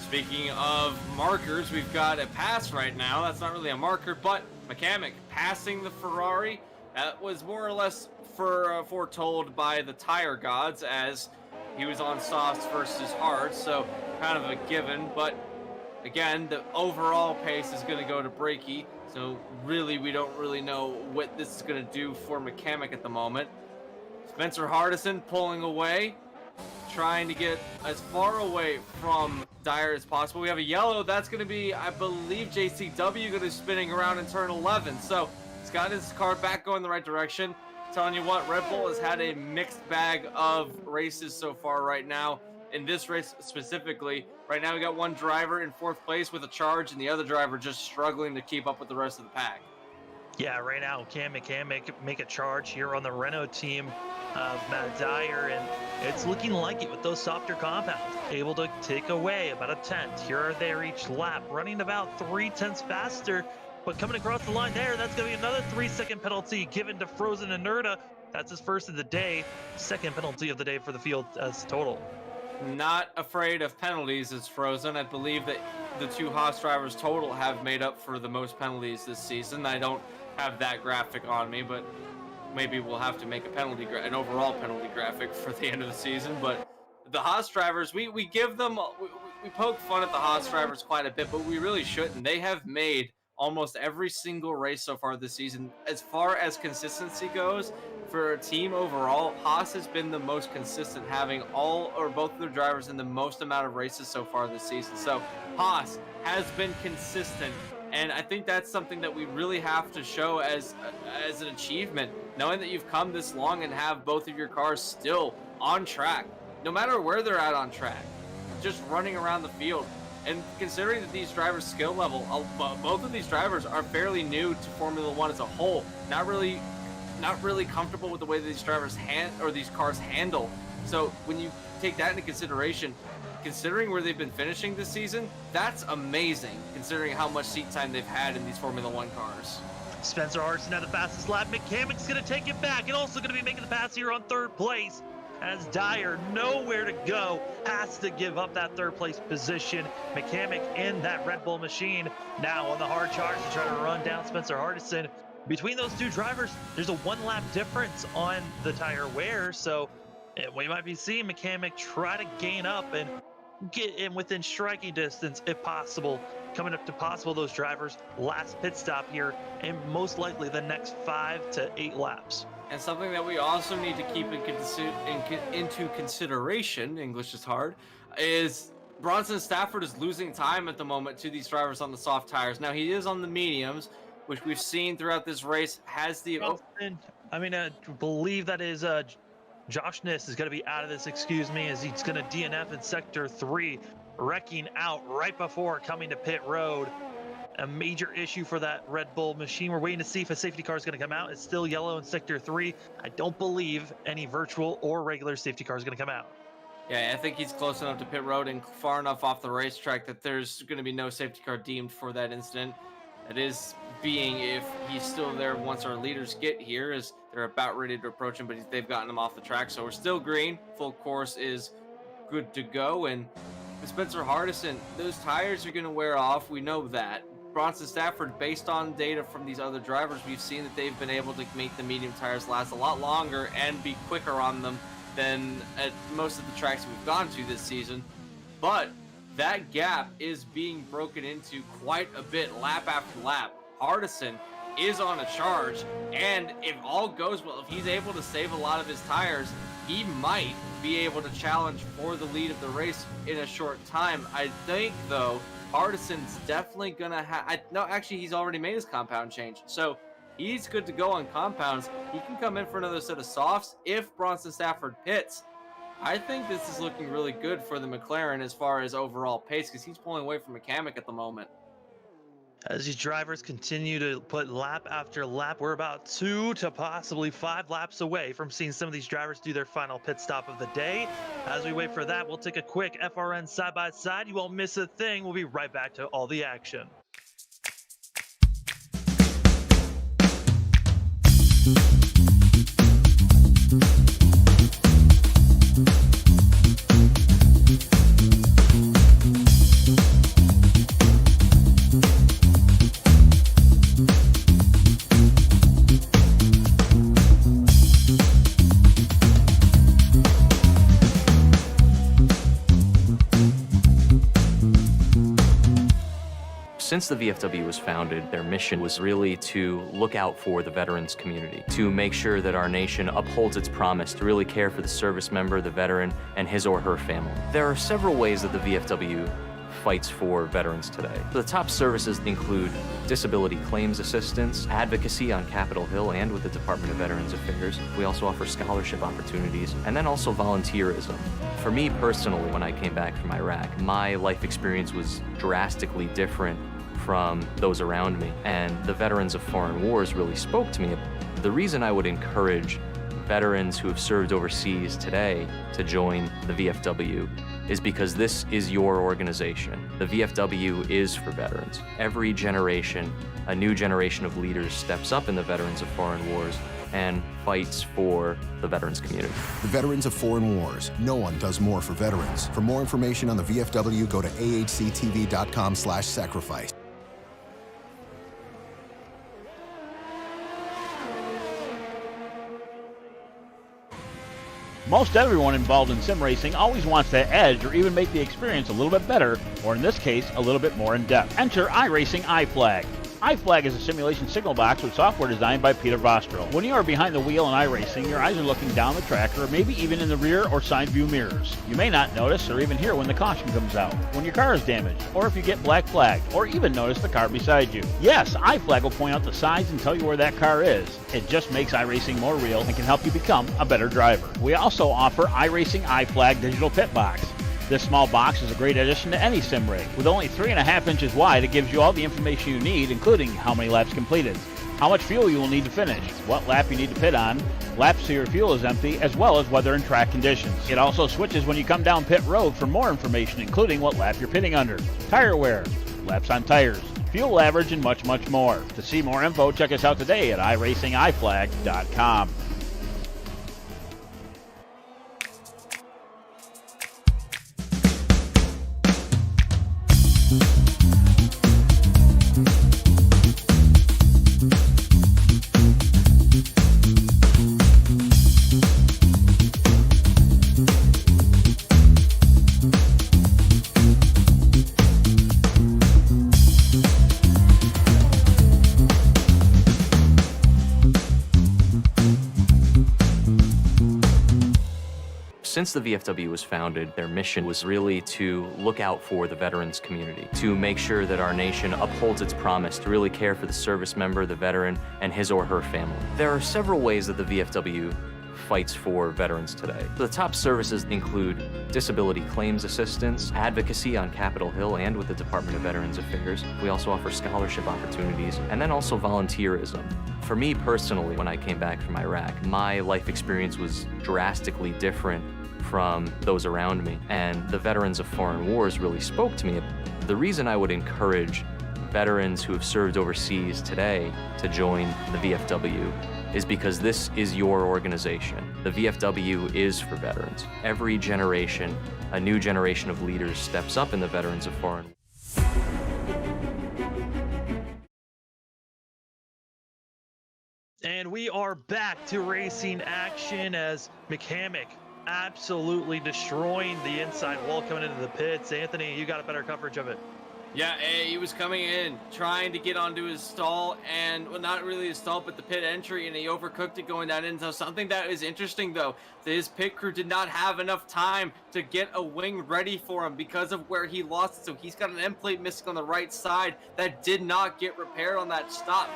Speaking of markers, we've got a pass right now. That's not really a marker, but McCamick passing the Ferrari. That was more or less foretold by the tire gods, as he was on softs versus hards, so kind of a given. But again, the overall pace is going to go to Brakey, so really we don't really know what this is going to do for McCamick at the moment. Spencer Hardison pulling away, trying to get as far away from Dyer as possible. We have a yellow. That's going to be, I believe, JCW going to be spinning around in turn 11. So he's got his car back going the right direction. Telling you what, Red Bull has had a mixed bag of races so far right now. In this race specifically, right now we got one driver in 4th place with a charge, and the other driver just struggling to keep up with the rest of the pack. Yeah, right now can McCamick make a charge here on the Renault team of Matt Dyer, and it's looking like it with those softer compounds, able to take away about a tenth here or there each lap, running about 3 tenths faster, but coming across the line there, that's going to be another 3-second penalty given to Frozen Inerta. That's his first of the day, 2nd penalty of the day for the field as total. Not afraid of penalties is Frozen. I believe that the 2 Haas drivers total have made up for the most penalties this season. I don't have that graphic on me, but maybe we'll have to make an overall penalty graphic for the end of the season. But the Haas drivers, we give them, we poke fun at the Haas drivers quite a bit, but we really shouldn't. They have made almost every single race so far this season. As far as consistency goes, for a team overall, Haas has been the most consistent, having all or both of their drivers in the most amount of races so far this season. So Haas has been consistent, and I think that's something that we really have to show as an achievement, knowing that you've come this long and have both of your cars still on track, no matter where they're at on track, just running around the field. And considering that these drivers' skill level, both of these drivers are fairly new to Formula One as a whole, not really comfortable with the way that these drivers these cars handle. So when you take that into consideration, considering where they've been finishing this season, that's amazing, considering how much seat time they've had in these Formula One cars. Spencer Hardison had the fastest lap. McCamick's going to take it back, and also going to be making the pass here on 3rd place as Dyer, nowhere to go, has to give up that third place position. McCamick in that Red Bull machine now on the hard charge to try to run down Spencer Hardison. Between those two drivers, there's a 1 lap difference on the tire wear, so we might be seeing McCamick try to gain up and get in within striking distance if possible. Coming up to possible those drivers' last pit stop here, and most likely the next 5 to 8 laps. And something that we also need to keep into consideration, English is hard, is Bronson Stafford is losing time at the moment to these drivers on the soft tires. Now, he is on the mediums, which we've seen throughout this race, has the... I believe that is Josh Niss is going to be out of this, as he's going to DNF in Sector 3, wrecking out right before coming to pit road. A major issue for that Red Bull machine. We're waiting to see if a safety car is going to come out. It's still yellow in Sector 3. I don't believe any virtual or regular safety car is going to come out. Yeah, I think he's close enough to pit road and far enough off the racetrack that there's going to be no safety car deemed for that incident. That is being if he's still there once our leaders get here, as they're about ready to approach him, but they've gotten him off the track. So we're still green. Full course is good to go. And with Spencer Hardison, those tires are going to wear off. We know that. Bronson Stafford, based on data from these other drivers, we've seen that they've been able to make the medium tires last a lot longer and be quicker on them than at most of the tracks we've gone to this season. But that gap is being broken into quite a bit lap after lap. Hardison is on a charge, and if all goes well, if he's able to save a lot of his tires, he might be able to challenge for the lead of the race in a short time. I think, though, Hardison's definitely gonna have... No, actually, he's already made his compound change, so he's good to go on compounds. He can come in for another set of softs if Bronson Stafford pits. I think this is looking really good for the McLaren as far as overall pace, because he's pulling away from McCamick at the moment. As these drivers continue to put lap after lap, we're about 2 to possibly 5 laps away from seeing some of these drivers do their final pit stop of the day. As we wait for that, we'll take a quick FRN side-by-side. You won't miss a thing. We'll be right back to all the action. Since the VFW was founded, their mission was really to look out for the veterans community, to make sure that our nation upholds its promise to really care for the service member, the veteran, and his or her family. There are several ways that the VFW fights for veterans today. The top services include disability claims assistance, advocacy on Capitol Hill and with the Department of Veterans Affairs. We also offer scholarship opportunities, and then also volunteerism. For me personally, when I came back from Iraq, my life experience was drastically different from those around me, and the Veterans of Foreign Wars really spoke to me. The reason I would encourage veterans who have served overseas today to join the VFW is because this is your organization. The VFW is for veterans. Every generation, a new generation of leaders steps up in the Veterans of Foreign Wars and fights for the veterans community. The Veterans of Foreign Wars. No one does more for veterans. For more information on the VFW, go to ahctv.com/sacrifice. Most everyone involved in sim racing always wants that edge or even make the experience a little bit better, or in this case, a little bit more in-depth. Enter iRacing iFlag. iFlag is a simulation signal box with software designed by Peter Vostro. When you are behind the wheel in iRacing, your eyes are looking down the track or maybe even in the rear or side view mirrors. You may not notice or even hear when the caution comes out, when your car is damaged, or if you get black flagged, or even notice the car beside you. Yes, iFlag will point out the signs and tell you where that car is. It just makes iRacing more real and can help you become a better driver. We also offer iRacing iFlag Digital Pit Box. This small box is a great addition to any sim rig. With only 3.5 inches wide, it gives you all the information you need, including how many laps completed, how much fuel you will need to finish, what lap you need to pit on, laps till your fuel is empty, as well as weather and track conditions. It also switches when you come down pit road for more information, including what lap you're pitting under, tire wear, laps on tires, fuel average, and much, much more. To see more info, check us out today at iracingiflag.com. Since the VFW was founded, their mission was really to look out for the veterans community, to make sure that our nation upholds its promise to really care for the service member, the veteran, and his or her family. There are several ways that the VFW fights for veterans today. The top services include disability claims assistance, advocacy on Capitol Hill and with the Department of Veterans Affairs. We also offer scholarship opportunities, and then also volunteerism. For me personally, when I came back from Iraq, my life experience was drastically different from those around me, and the veterans of foreign wars really spoke to me. The reason I would encourage veterans who have served overseas today to join the VFW is because this is your organization. The VFW is for veterans. Every generation, a new generation of leaders steps up in the veterans of foreign wars. And we are back to racing action as McCamick absolutely destroying the inside wall coming into the pits. Anthony, you got a better coverage of it. Yeah, he was coming in, trying to get onto his stall, and, well, not really his stall, but the pit entry, and he overcooked it going down into something that is interesting, though. His pit crew did not have enough time to get a wing ready for him because of where he lost it, so he's got an end plate missing on the right side that did not get repaired on that stop.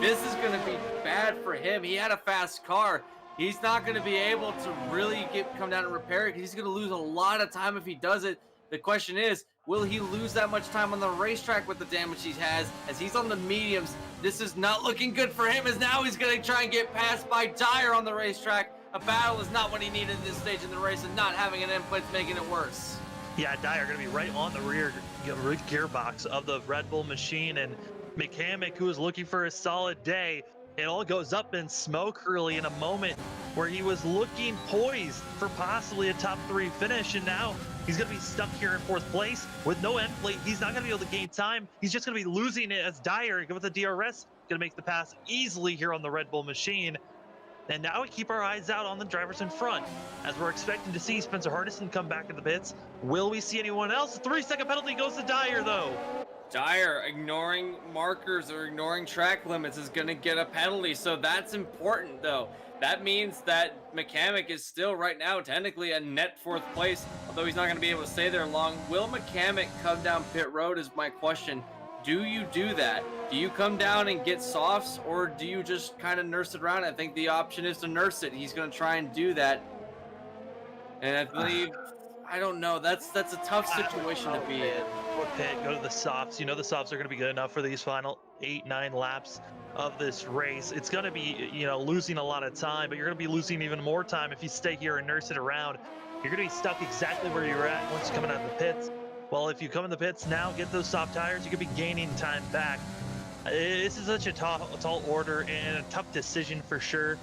This is going to be bad for him. He had a fast car. He's not going to be able to really come down and repair it because he's going to lose a lot of time if he does it. The question is, will he lose that much time on the racetrack with the damage he has as he's on the mediums? This is not looking good for him as now he's going to try and get passed by Dyer on the racetrack. A battle is not what he needed at this stage in the race, and not having an end plate's making it worse. Yeah, Dyer going to be right on the rear gearbox of the Red Bull machine, and McCamick, who is looking for a solid day, it all goes up in smoke early in a moment where he was looking poised for possibly a top 3 finish, and now he's going to be stuck here in 4th place with no end plate. He's not going to be able to gain time. He's just going to be losing it as Dyer with the DRS going to make the pass easily here on the Red Bull machine. And now we keep our eyes out on the drivers in front as we're expecting to see Spencer Hardison come back in the pits. Will we see anyone else? The 3-second penalty goes to Dyer, though. Dyer ignoring markers or ignoring track limits is going to get a penalty, so that's important, though. That means that McCamick is still right now technically a net 4th place, although he's not going to be able to stay there long. Will McCamick come down pit road is my question. Do you do that? Do you come down and get softs, or do you just kind of nurse it around? I think the option is to nurse it. He's going to try and do that. And I believe, I don't know, that's a tough situation to be in. Pit, go to the softs. You know the softs are going to be good enough for these final 8-9 laps of this race. It's going to be, losing a lot of time, but you're going to be losing even more time if you stay here and nurse it around. You're going to be stuck exactly where you're at once you come out of the pits. Well, if you come in the pits now, get those soft tires, you could be gaining time back. This is such a tall order and a tough decision for sure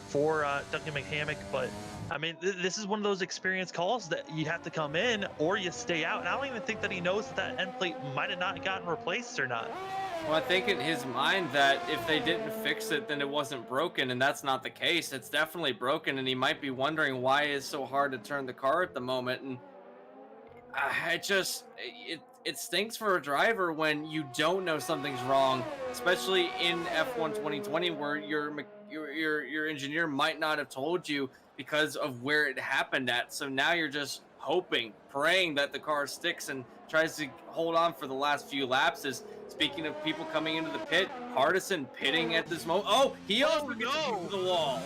for Duncan McCamick, but I mean, this is one of those experience calls that you have to come in or you stay out. And I don't even think that he knows that end plate might have not gotten replaced or not. Well, I think in his mind that if they didn't fix it, then it wasn't broken, and that's not the case. It's definitely broken, and he might be wondering why it's so hard to turn the car at the moment. And it stinks for a driver when you don't know something's wrong, especially in F1 2020 where your engineer might not have told you because of where it happened at. So now you're just hoping, praying that the car sticks and tries to hold on for the last few laps. Speaking of people coming into the pit, Hardison pitting at this moment. Oh, he also gets a piece of the wall.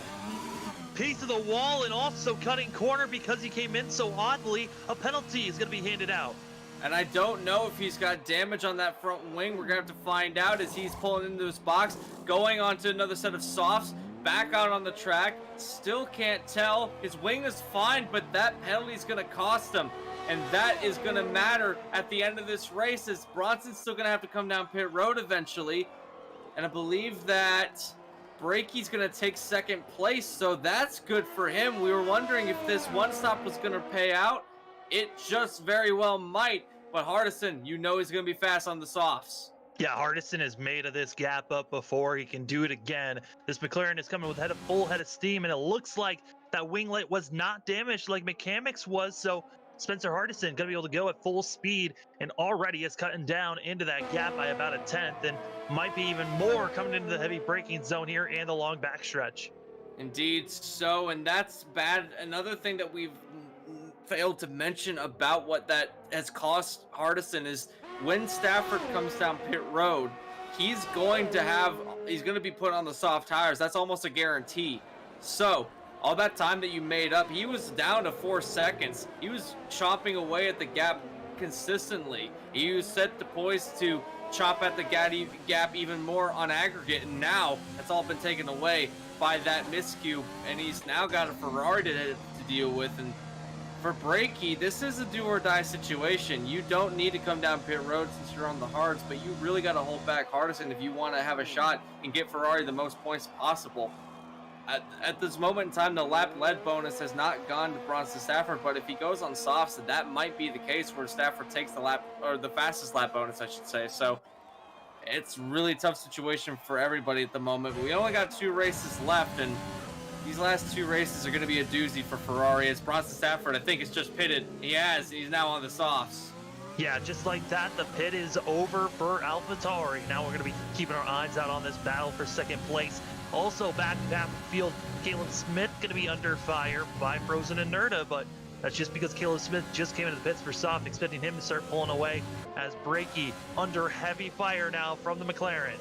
Piece of the wall, and also cutting corner because he came in so oddly. A penalty is going to be handed out. And I don't know if he's got damage on that front wing. We're going to have to find out as he's pulling into his box, going on to another set of softs. Back out on the track, still can't tell. His wing is fine, but that penalty is going to cost him, and that is going to matter at the end of this race as Bronson's still going to have to come down pit road eventually, and I believe that Brakey's going to take 2nd place, so that's good for him. We were wondering if this one stop was going to pay out. It just very well might, but Hardison, you know he's going to be fast on the softs. Yeah, Hardison has made of this gap up before. He can do it again. This McLaren is coming with full head of steam, and it looks like that winglet was not damaged like Mechanics was, so Spencer Hardison going to be able to go at full speed, and already is cutting down into that gap by about a tenth, and might be even more coming into the heavy braking zone here and the long backstretch. Indeed so, and that's bad. Another thing that we've failed to mention about what that has cost Hardison is when Stafford comes down pit road, he's going to be put on the soft tires. That's almost a guarantee. So all that time that you made up, he was down to 4 seconds. He was chopping away at the gap consistently. He was set to poised to chop at the gap even more on aggregate, and now that's all been taken away by that miscue, and he's now got a Ferrari to deal with. And for Brakey, this is a do-or-die situation. You don't need to come down pit road since you're on the hards, but you really got to hold back Hardison if you want to have a shot and get Ferrari the most points possible. At this moment in time, the lap lead bonus has not gone to Bronson Stafford, but if he goes on softs, that might be the case where Stafford takes the lap, or the fastest lap bonus, I should say. So it's really a tough situation for everybody at the moment. But we only got 2 races left, and these last 2 races are going to be a doozy for Ferrari, as Bronson Stafford, I think, is just pitted. He's now on the softs. Yeah, just like that, the pit is over for AlphaTauri. Now we're going to be keeping our eyes out on this battle for second place. Also, back half of the field, Caleb Smith going to be under fire by Frozen and Nerda, but that's just because Caleb Smith just came into the pits for soft, expecting him to start pulling away, as Brakey under heavy fire now from the McLaren.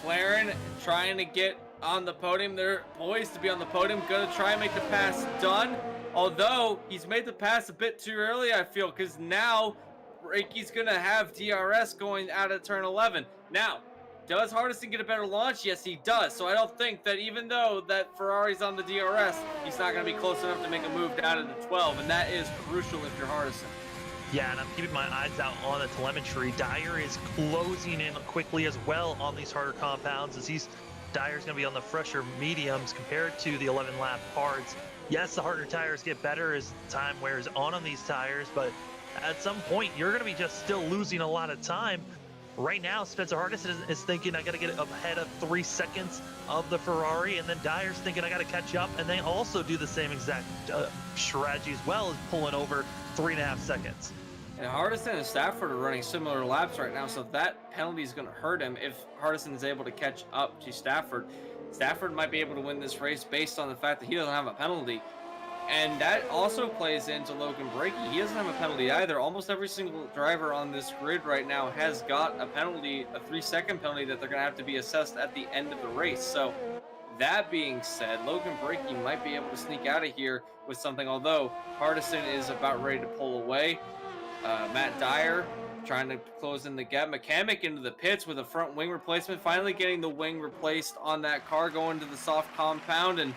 McLaren trying to get on the podium. They're poised to be on the podium, going to try and make the pass done, although he's made the pass a bit too early, I feel, because now Brakey's going to have DRS going out of turn 11. Now, does Hardison get a better launch? Yes, he does. So I don't think that even though that Ferrari's on the DRS, he's not going to be close enough to make a move down to the 12, and that is crucial if you're Hardison. Yeah, and I'm keeping my eyes out on the telemetry. Dyer is closing in quickly as well on these harder compounds, as Dyer's going to be on the fresher mediums compared to the 11-lap hards. Yes, the harder tires get better as time wears on these tires, but at some point, you're going to be just still losing a lot of time. Right now, Spencer Hardison is thinking, I got to get ahead of 3 seconds of the Ferrari, and then Dyer's thinking, I got to catch up, and they also do the same exact strategy as well, as pulling over 3.5 seconds. And Hardison and Stafford are running similar laps right now, so that penalty is going to hurt him if Hardison is able to catch up to Stafford. Stafford might be able to win this race based on the fact that he doesn't have a penalty. And that also plays into Logan Brakey. He doesn't have a penalty either. Almost every single driver on this grid right now has got a penalty, a 3-second penalty that they're going to have to be assessed at the end of the race. So that being said, Logan Brakey might be able to sneak out of here with something, although Hardison is about ready to pull away. Matt Dyer trying to close in the gap. McCamick into the pits with a front wing replacement, finally getting the wing replaced on that car, going to the soft compound, and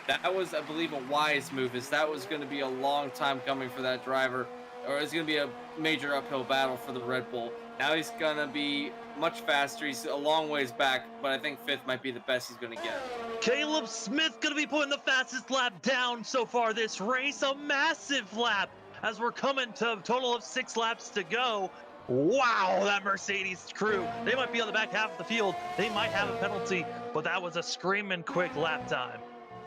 that was, I believe, a wise move, as that was going to be a long time coming for that driver, or it's going to be a major uphill battle for the Red Bull. Now he's going to be much faster. He's a long ways back, but I think 5th might be the best he's going to get. Caleb Smith going to be putting the fastest lap down so far this race, a massive lap, as we're coming to a total of 6 laps to go. Wow, that Mercedes crew, they might be on the back half of the field. They might have a penalty, but that was a screaming quick lap time.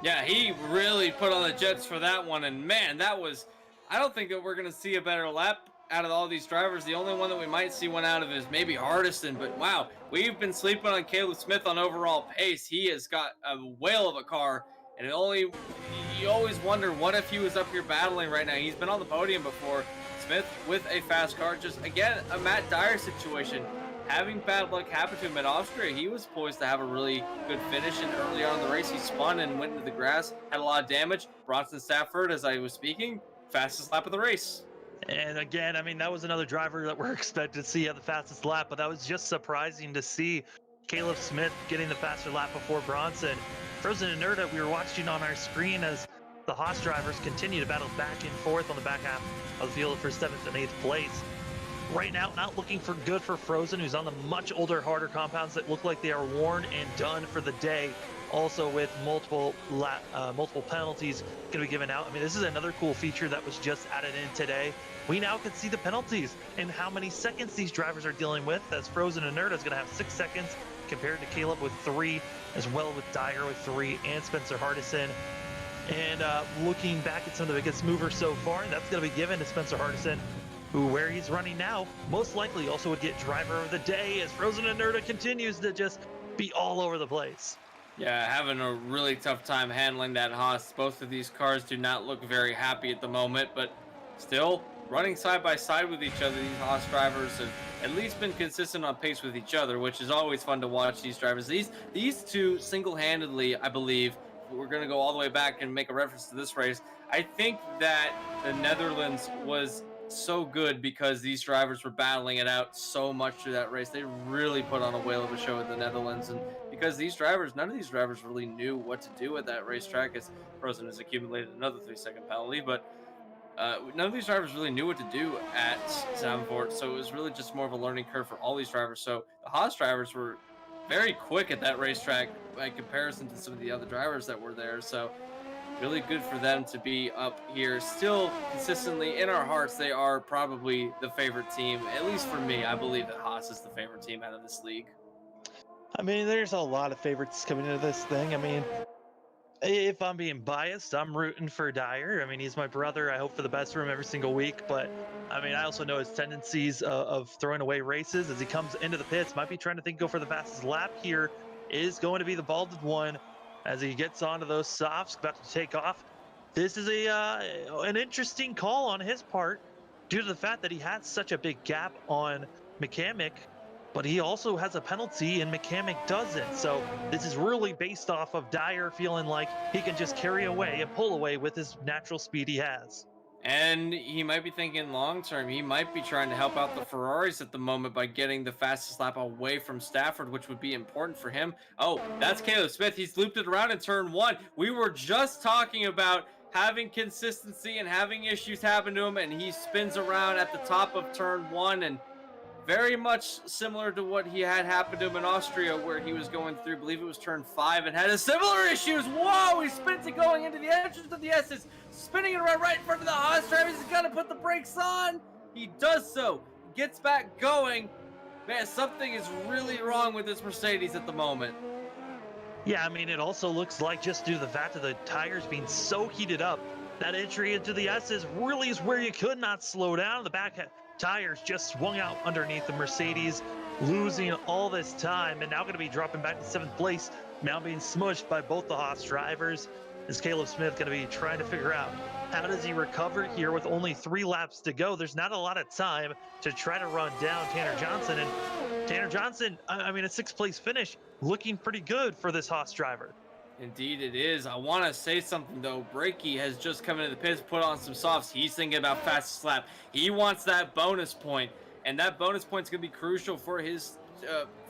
Yeah, he really put on the jets for that one, and man, that was, I don't think that we're going to see a better lap out of all these drivers. The only one that we might see one out of is maybe Hardison, but wow, we've been sleeping on Caleb Smith on overall pace. He has got a whale of a car, and you always wonder, what if he was up here battling right now? He's been on the podium before. Smith with a fast car, just again, a Matt Dyer situation. Having bad luck happen to him at Austria, he was poised to have a really good finish, and early on in the race, he spun and went into the grass, had a lot of damage. Bronson Stafford, as I was speaking, fastest lap of the race. And again, I mean, that was another driver that we're expected to see at the fastest lap, but that was just surprising to see Caleb Smith getting the faster lap before Bronson. Frozen and Nerda, we were watching on our screen as the Haas drivers continue to battle back and forth on the back half of the field for 7th and 8th place. Right now, not looking for good for Frozen, who's on the much older, harder compounds that look like they are worn and done for the day. also with multiple penalties going to be given out. I mean, this is another cool feature that was just added in today. We now can see the penalties and how many seconds these drivers are dealing with, as Frozen and Nerd is going to have 6 seconds compared to Caleb with 3, as well with Dyer with 3, and Spencer Hardison. And looking back at some of the biggest movers so far, that's going to be given to Spencer Hardison, who, where he's running now, most likely also would get driver of the day, as Frozen and Nerda continues to just be all over the place. Yeah, having a really tough time handling that Haas. Both of these cars do not look very happy at the moment, but still running side by side with each other. These Haas drivers have at least been consistent on pace with each other, which is always fun to watch these drivers. These two single-handedly, I believe, we're going to go all the way back and make a reference to this race. I think that the Netherlands was so good because these drivers were battling it out so much through that race. They really put on a whale of a show at the Netherlands, and because none of these drivers really knew what to do at that racetrack, as Frozen has accumulated another 3-second penalty, but none of these drivers really knew what to do at Zandvoort, so it was really just more of a learning curve for all these drivers. So the Haas drivers were very quick at that racetrack by comparison to some of the other drivers that were there, so really good for them to be up here. Still consistently in our hearts, they are probably the favorite team. At least for me, I believe that Haas is the favorite team out of this league. I mean, there's a lot of favorites coming into this thing. I mean, if I'm being biased, I'm rooting for Dyer. I mean, he's my brother. I hope for the best for him every single week. But, I mean, I also know his tendencies of throwing away races as he comes into the pits. Might be trying to go for the fastest lap here. Is going to be the vaulted one as he gets onto those softs, about to take off. This is an interesting call on his part due to the fact that he had such a big gap on McCamick, but he also has a penalty and McCamick doesn't. So this is really based off of Dyer feeling like he can just carry away and pull away with his natural speed he has. And he might be thinking long term. He might be trying to help out the Ferraris at the moment by getting the fastest lap away from Stafford, which would be important for him. Oh, that's Caleb Smith. He's looped it around in turn 1. We were just talking about having consistency and having issues happen to him, and he spins around at the top of turn 1, and very much similar to what he had happened to him in Austria, where he was going through, I believe it was turn 5, and had a similar issues. Whoa, he spins it going into the entrance of the S's, spinning it around right in front of the Haas drivers. He's got to put the brakes on. He does so, gets back going. Man, something is really wrong with this Mercedes at the moment. Yeah, I mean, it also looks like, just due to the fact of the tires being so heated up, that entry into the S's really is where you could not slow down. The back tires just swung out underneath the Mercedes, losing all this time, and now going to be dropping back to 7th place, now being smushed by both the Haas drivers. Is Caleb Smith going to be trying to figure out how does he recover here with only 3 laps to go? There's not a lot of time to try to run down Tanner Johnson, and Tanner Johnson, I mean, a 6th place finish, looking pretty good for this Haas driver. Indeed it is. I want to say something, though. Brakey has just come into the pits, put on some softs. He's thinking about fastest lap. He wants that bonus point, and that bonus point is going to be crucial for his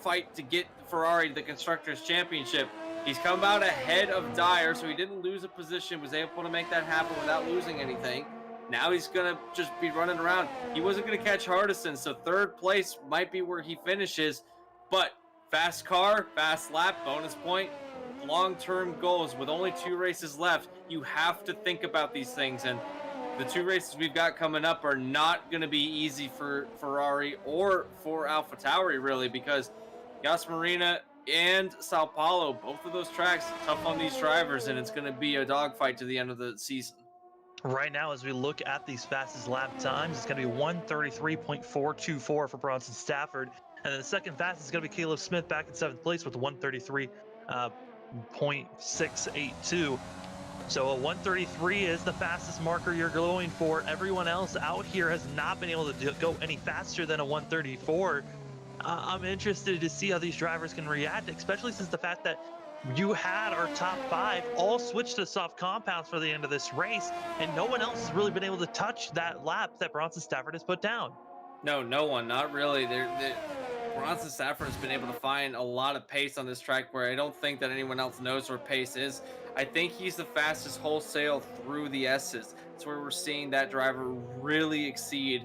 fight to get Ferrari the Constructors' Championship. He's come out ahead of Dyer, so he didn't lose a position, was able to make that happen without losing anything. Now he's going to just be running around. He wasn't going to catch Hardison, so 3rd place might be where he finishes, but fast car, fast lap, bonus point. Long-term goals with only 2 races left, you have to think about these things, and the 2 races we've got coming up are not going to be easy for Ferrari or for AlphaTauri, really, because Yas Marina and Sao Paulo, both of those tracks, tough on these drivers, and it's going to be a dogfight to the end of the season. Right now, as we look at these fastest lap times, it's going to be 133.424 for Bronson Stafford, and then the second fastest is going to be Caleb Smith back in 7th place with 133.682. So a 133 is the fastest marker you're going for. Everyone else out here has not been able to go any faster than a 134. I'm interested to see how these drivers can react, especially since the fact that you had our top 5 all switch to soft compounds for the end of this race, and no one else has really been able to touch that lap that Bronson Stafford has put down. No one, not really. Bronson Stafford has been able to find a lot of pace on this track where I don't think that anyone else knows where pace is. I think he's the fastest wholesale through the S's. That's where we're seeing that driver really exceed.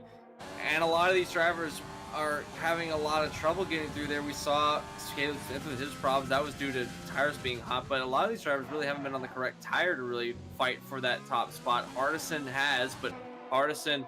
And a lot of these drivers are having a lot of trouble getting through there. We saw Caleb Smith with his problems, that was due to tires being hot, but a lot of these drivers really haven't been on the correct tire to really fight for that top spot. Hardison has, but Hardison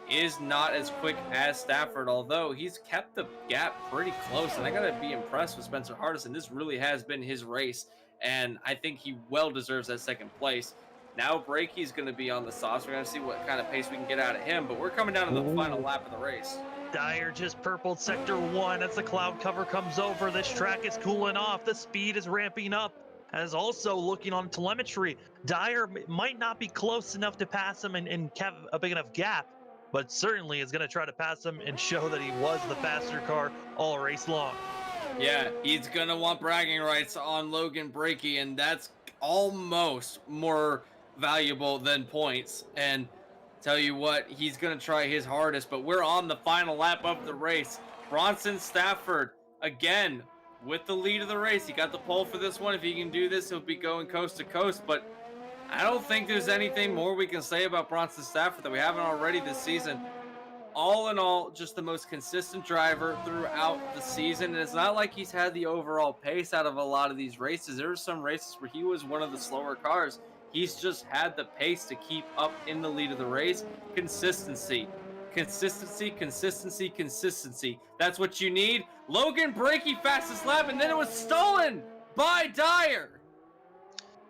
is not as quick as Stafford, although he's kept the gap pretty close, and I gotta be impressed with Spencer Hardison. This really has been his race, and I think he well deserves that second place. Now Brakey's going to be on the sauce. We're going to see what kind of pace we can get out of him, but we're coming down to the final lap of the race. Dyer just purpled sector 1 as the cloud cover comes over. This track is cooling off. The speed is ramping up. As also looking on telemetry, Dyer might not be close enough to pass him and have a big enough gap, but certainly is going to try to pass him and show that he was the faster car all race long. Yeah, he's going to want bragging rights on Logan Brakey, and that's almost more valuable than points. And tell you what, he's going to try his hardest, but we're on the final lap of the race. Bronson Stafford, again, with the lead of the race. He got the pole for this one. If he can do this, he'll be going coast to coast, but I don't think there's anything more we can say about Bronson Stafford that we haven't already this season. All in all, just the most consistent driver throughout the season. And it's not like he's had the overall pace out of a lot of these races. There were some races where he was one of the slower cars. He's just had the pace to keep up in the lead of the race. Consistency. Consistency, consistency, consistency. That's what you need. Logan Brakey fastest lap, and then it was stolen by Dyer.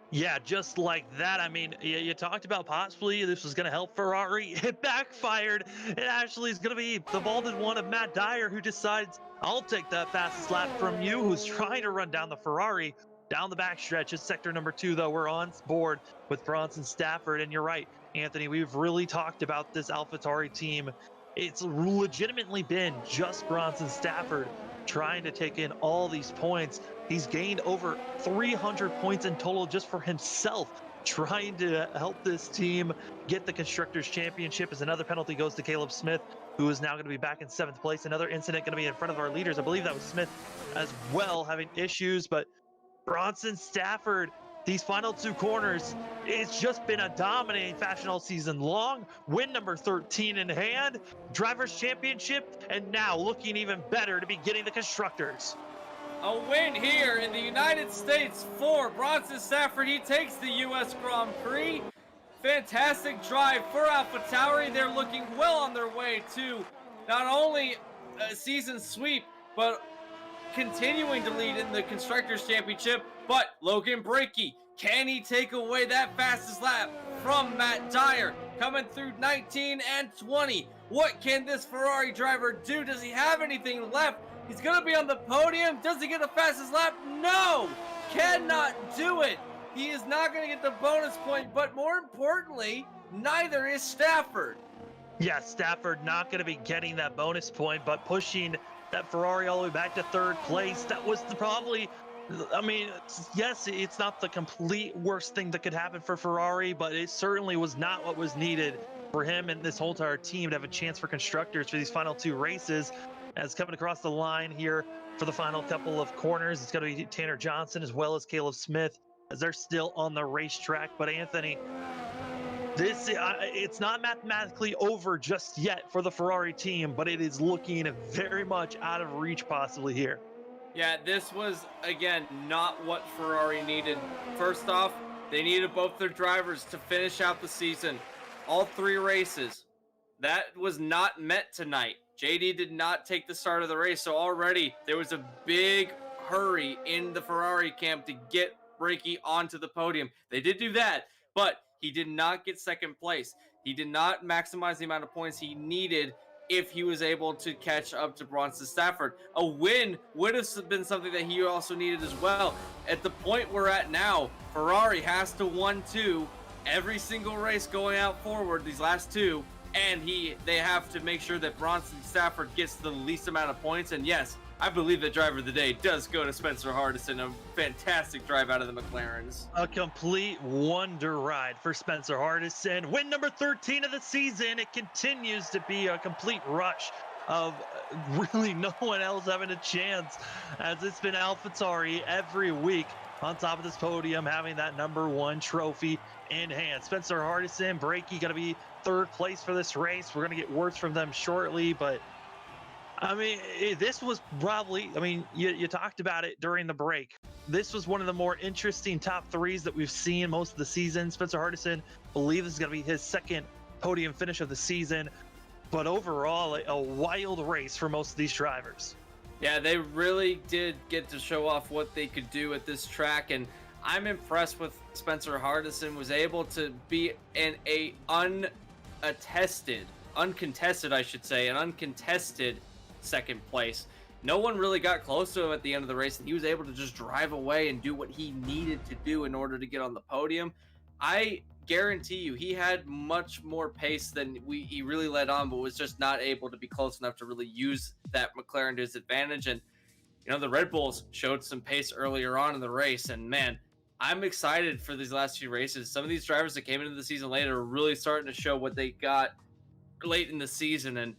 Yeah, just like that. I mean, you talked about possibly this was going to help Ferrari. It backfired. It actually is going to be the vaulted one of Matt Dyer, who decides, I'll take the fastest lap from you, who's trying to run down the Ferrari down the backstretch. It's sector number 2, though. We're on board with Bronson Stafford. And you're right, Anthony, we've really talked about this AlphaTauri team. It's legitimately been just Bronson Stafford trying to take in all these points. He's gained over 300 points in total just for himself, trying to help this team get the Constructors' Championship. As another penalty goes to Caleb Smith, who is now going to be back in 7th place. Another incident going to be in front of our leaders. I believe that was Smith as well, having issues. But Bronson Stafford, these final 2 corners, it's just been a dominating fashion all season long. Win number 13 in hand, Drivers' Championship, and now looking even better to be getting the Constructors. A win here in the United States for Bronson Stafford. He takes the U.S. Grand Prix. Fantastic drive for AlphaTauri. They're looking well on their way to not only a season sweep, but continuing to lead in the Constructors' Championship. But Logan Brakey, can he take away that fastest lap from Matt Dyer? Coming through 19 and 20. What can this Ferrari driver do? Does he have anything left? He's going to be on the podium. Does he get the fastest lap? No! Cannot do it. He is not going to get the bonus point, but more importantly, neither is Stafford. Yeah, Stafford not going to be getting that bonus point, but pushing that Ferrari all the way back to 3rd place. That was probably, I mean, yes, it's not the complete worst thing that could happen for Ferrari, but it certainly was not what was needed for him and this whole entire team to have a chance for Constructors for these final 2 races. As coming across the line here for the final couple of corners, it's going to be Tanner Johnson as well as Caleb Smith, as they're still on the racetrack. But Anthony, this it's not mathematically over just yet for the Ferrari team, but it is looking very much out of reach possibly here. Yeah, this was, again, not what Ferrari needed. First off, they needed both their drivers to finish out the season. All 3 races. That was not met tonight. JD did not take the start of the race, so already there was a big hurry in the Ferrari camp to get Brakey onto the podium. They did do that, but he did not get 2nd place. He did not maximize the amount of points he needed if he was able to catch up to Bronson Stafford. A win would have been something that he also needed as well. At the point we're at now, Ferrari has to 1-2 every single race going out forward, these last 2, and they have to make sure that Bronson Stafford gets the least amount of points. And yes, I believe the driver of the day does go to Spencer Hardison. A fantastic drive out of the McLarens. A complete wonder ride for Spencer Hardison. Win number 13 of the season. It continues to be a complete rush of really no one else having a chance, as it's been AlphaTauri every week on top of this podium, having that number 1 trophy in hand. Spencer Hardison, Brakey, going to be 3rd place for this race. We're going to get words from them shortly, but I mean, this was probably, I mean, you talked about it during the break. This was one of the more interesting top threes that we've seen most of the season. Spencer Hardison, believe this is going to be his second podium finish of the season. But overall, a wild race for most of these drivers. Yeah, they really did get to show off what they could do at this track, and I'm impressed with Spencer Hardison. Was able to be in a uncontested, I should say, an uncontested second place. No one really got close to him at the end of the race, and he was able to just drive away and do what he needed to do in order to get on the podium. I guarantee you he had much more pace than he really let on, but was just not able to be close enough to really use that McLaren to his advantage. And the Red Bulls showed some pace earlier on in the race, and man, I'm excited for these last few races. Some of these drivers that came into the season later are really starting to show what they got late in the season, and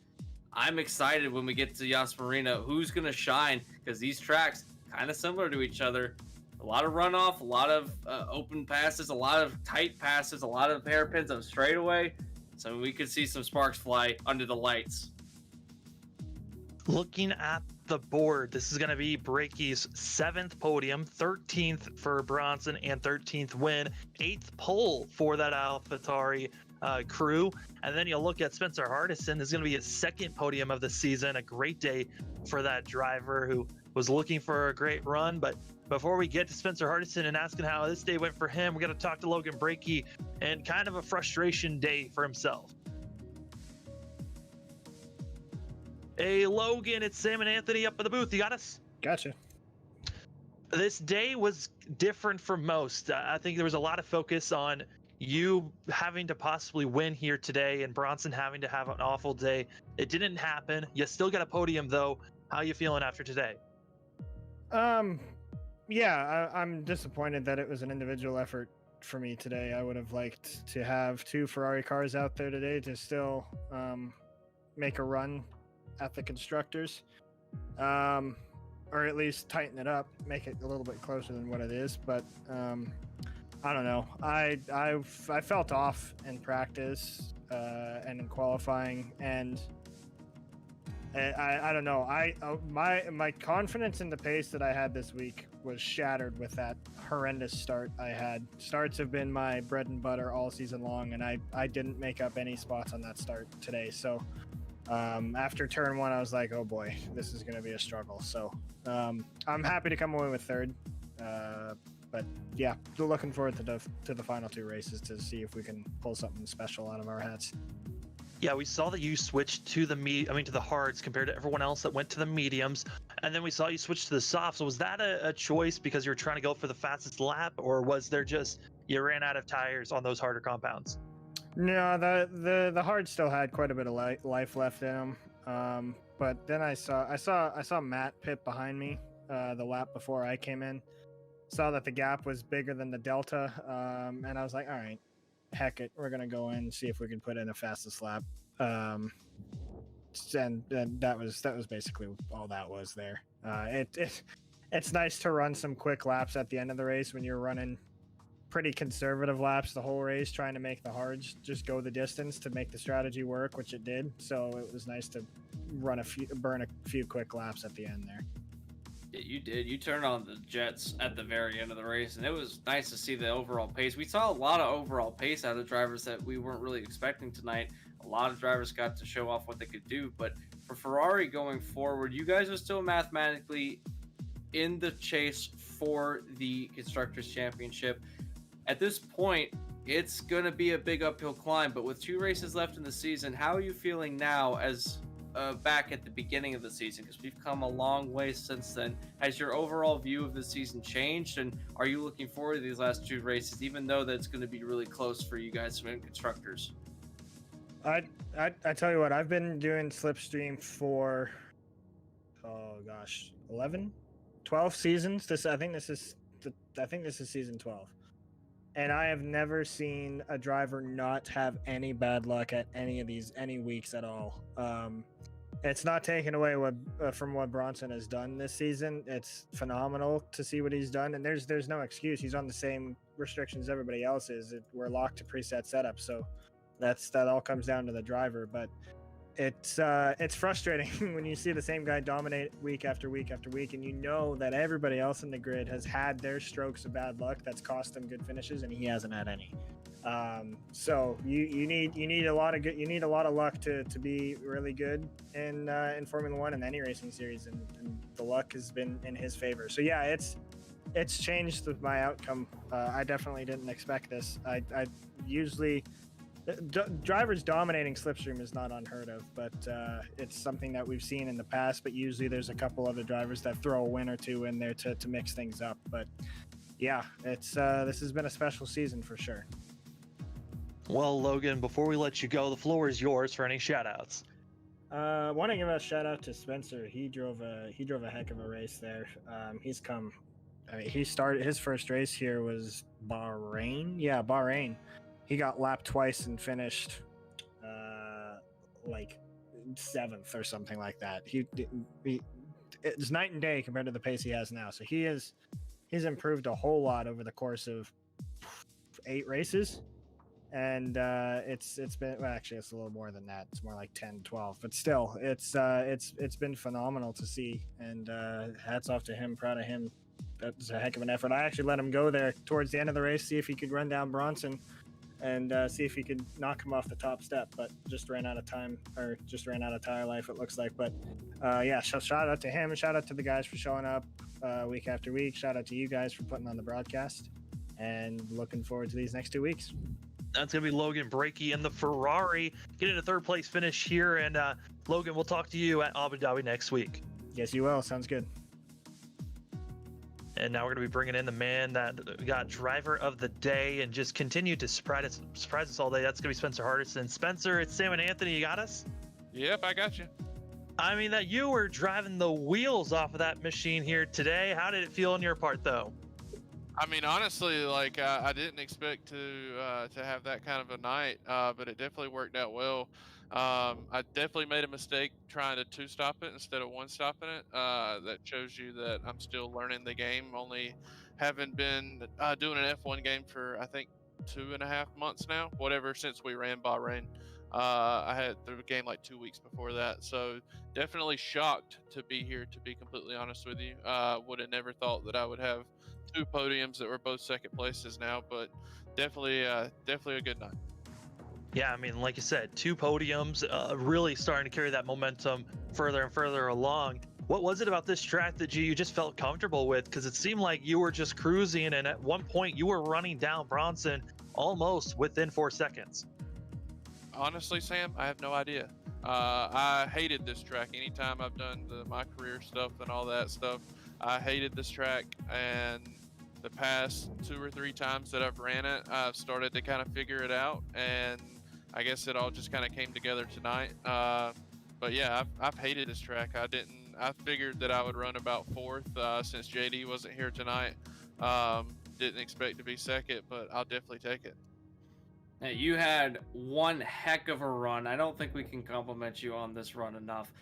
I'm excited when we get to Yas Marina who's going to shine, because these tracks kind of similar to each other. A lot of runoff, a lot of open passes, a lot of tight passes, a lot of hairpins on straightaway. So we could see some sparks fly under the lights. Looking at the board, this is going to be Breaky's 7th podium, 13th for Bronson, and 13th win, 8th pole for that AlphaTauri crew. And then you look at Spencer Hardison, this is going to be his 2nd podium of the season. A great day for that driver who was looking for a great run. But before we get to Spencer Hardison and asking how this day went for him, we're going to talk to Logan Breaky and kind of a frustration day for himself. Hey, Logan, it's Sam and Anthony up in the booth. You got us? Gotcha. This day was different from most. I think there was a lot of focus on you having to possibly win here today and Bronson having to have an awful day. It didn't happen. You still got a podium, though. How you feeling after today? Yeah, I'm disappointed that it was an individual effort for me today. I would have liked to have 2 Ferrari cars out there today to still make a run at the constructors, or at least tighten it up, make it a little bit closer than what it is. But I don't know. I felt off in practice and in qualifying, and I don't know. My confidence in the pace that I had this week was shattered with that horrendous start I had. Starts have been my bread and butter all season long, and I didn't make up any spots on that start today. So after turn 1, I was like, oh boy, this is going to be a struggle. So I'm happy to come away with 3rd. But yeah, looking forward to the final 2 races to see if we can pull something special out of our hats. Yeah, we saw that you switched to the hards compared to everyone else that went to the mediums, and then we saw you switch to the softs. So was that a choice because you were trying to go for the fastest lap, or was there just you ran out of tires on those harder compounds? No, the hard still had quite a bit of life left in them. But then I saw Matt pit behind me the lap before I came in. Saw that the gap was bigger than the delta, and I was like, all right, heck it, we're gonna go in and see if we can put in a fastest lap. And that was basically all that was there. It's nice to run some quick laps at the end of the race when you're running pretty conservative laps the whole race, trying to make the hards just go the distance to make the strategy work, which it did. So it was nice to burn a few quick laps at the end there. Yeah, you did. You turned on the jets at the very end of the race, and it was nice to see the overall pace. We saw a lot of overall pace out of drivers that we weren't really expecting tonight. A lot of drivers got to show off what they could do. But for Ferrari going forward, you guys are still mathematically in the chase for the Constructors' Championship. At this point, it's going to be a big uphill climb, but with 2 races left in the season, how are you feeling now as back at the beginning of the season? Because we've come a long way since then. Has your overall view of the season changed, and are you looking forward to these last 2 races, even though that's going to be really close for you guys in Constructors? I tell you what, I've been doing Slipstream for 12 seasons. I think this is season 12. And I have never seen a driver not have any bad luck at any weeks at all. It's not taken away from what Bronson has done this season. It's phenomenal to see what he's done, and there's no excuse. He's on the same restrictions everybody else is. We're locked to preset setup, so that all comes down to the driver. But it's frustrating when you see the same guy dominate week after week after week, and you know that everybody else in the grid has had their strokes of bad luck that's cost them good finishes, and he hasn't had any. So you need a lot of luck to be really good in Formula One and any racing series, and the luck has been in his favor. So yeah, it's changed my outcome. I definitely didn't expect this. I usually drivers dominating Slipstream is not unheard of, but it's something that we've seen in the past. But usually there's a couple other drivers that throw a win or two in there to mix things up. But yeah, it's this has been a special season for sure. Well, Logan, before we let you go, the floor is yours for any shout-outs. I want to give a shout out to Spencer. He drove a heck of a race there. He's come. I mean, he started his first race here was Bahrain. Yeah, Bahrain. He got lapped twice and finished like 7th or something like that. It's night and day compared to the pace he has now. So he's improved a whole lot over the course of 8 races. And it's been, well, actually it's a little more than that. It's more like 10, 12, but still it's been phenomenal to see, and hats off to him. Proud of him. That's a heck of an effort. I actually let him go there towards the end of the race, see if he could run down Bronson and see if he could knock him off the top step, but just ran out of time, or just ran out of tire life, it looks like. But yeah, shout out to him, shout out to the guys for showing up week after week, shout out to you guys for putting on the broadcast, and looking forward to these next 2 weeks. That's going to be Logan Brakey in the Ferrari, getting a 3rd place finish here. And Logan, we'll talk to you at Abu Dhabi next week. Yes, you will. Sounds good. And now we're going to be bringing in the man that got driver of the day and just continued to surprise us all day. That's going to be Spencer Hardison. Spencer, it's Sam and Anthony. You got us? Yep, I got you. I mean, that you were driving the wheels off of that machine here today. How did it feel on your part, though? I mean, honestly, like I didn't expect to have that kind of a night, but it definitely worked out well. I definitely made a mistake trying to 2-stop it instead of 1-stopping it. That shows you that I'm still learning the game. Only having been doing an F1 game for I think 2.5 months now, whatever, since we ran Bahrain. I had the game like 2 weeks before that, so definitely shocked to be here. To be completely honest with you, would have never thought that I would have 2 podiums that were both 2nd places now, but definitely a good night. Yeah, I mean, like you said, 2 podiums, really starting to carry that momentum further and further along. What was it about this track that you just felt comfortable with? Because it seemed like you were just cruising, and at one point you were running down Bronson almost within 4 seconds. Honestly, Sam, I have no idea. I hated this track. Anytime I've done my career stuff and all that stuff, I hated this track, and the past 2 or 3 times that I've ran it, I've started to kind of figure it out, and I guess it all just kind of came together tonight. But yeah, I've hated this track. I figured that I would run about 4th since JD wasn't here tonight. Didn't expect to be 2nd, but I'll definitely take it. Hey, you had one heck of a run. I don't think we can compliment you on this run enough.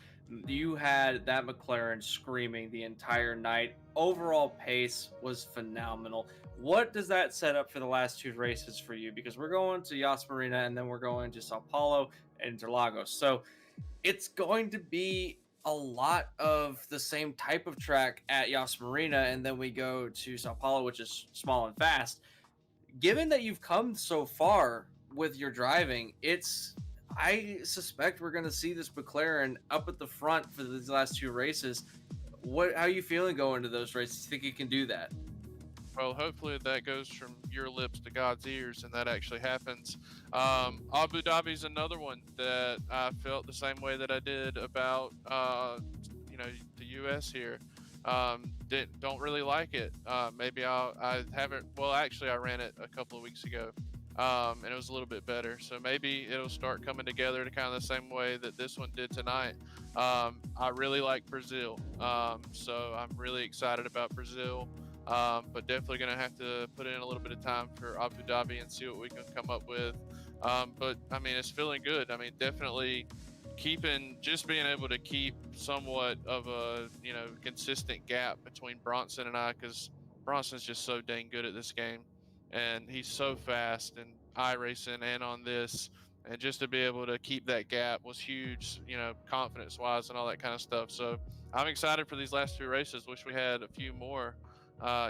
You had that McLaren screaming the entire night. Overall pace was phenomenal. What does that set up for the last 2 races for you? Because we're going to Yas Marina, and then we're going to Sao Paulo and Interlagos. So it's going to be a lot of the same type of track at Yas Marina, and then we go to Sao Paulo, which is small and fast. Given that you've come so far with your driving, I suspect we're going to see this McLaren up at the front for these last 2 races. How are you feeling going to those races? You think you can do that? Well, hopefully that goes from your lips to God's ears, and that actually happens. Abu Dhabi's another one that I felt the same way that I did about, the U.S. here. Don't really like it. Maybe I haven't. Well, actually, I ran it a couple of weeks ago, and it was a little bit better. So maybe it'll start coming together to kind of the same way that this one did tonight. I really like Brazil, so I'm really excited about Brazil. But definitely going to have to put in a little bit of time for Abu Dhabi and see what we can come up with. But I mean, it's feeling good. I mean, definitely being able to keep somewhat of a, consistent gap between Bronson and I, because Bronson's just so dang good at this game, and he's so fast and iRacing and on this. and just to be able to keep that gap was huge, you know, confidence-wise and all that kind of stuff. So I'm excited for these last 2 races. Wish we had a few more.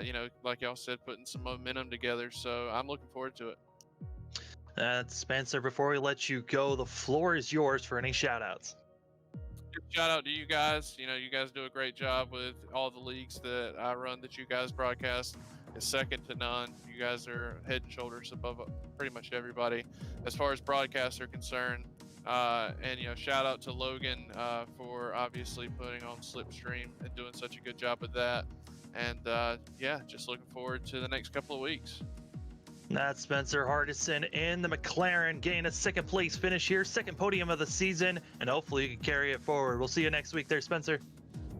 You know, like y'all said, putting some momentum together. So I'm looking forward to it. Spencer, before we let you go, the floor is yours for any shout-outs. Shout out to you guys. You know, you guys do a great job with all the leagues that I run that you guys broadcast. It's second to none. You guys are head and shoulders above pretty much everybody as far as broadcasts are concerned. And, you know, shout out to Logan for obviously putting on Slipstream and doing such a good job with that. And, yeah, just looking forward to the next couple of weeks. That's Spencer Hardison in the McLaren, getting a 2nd place finish here, 2nd podium of the season, and hopefully you can carry it forward. We'll see you next week there, Spencer.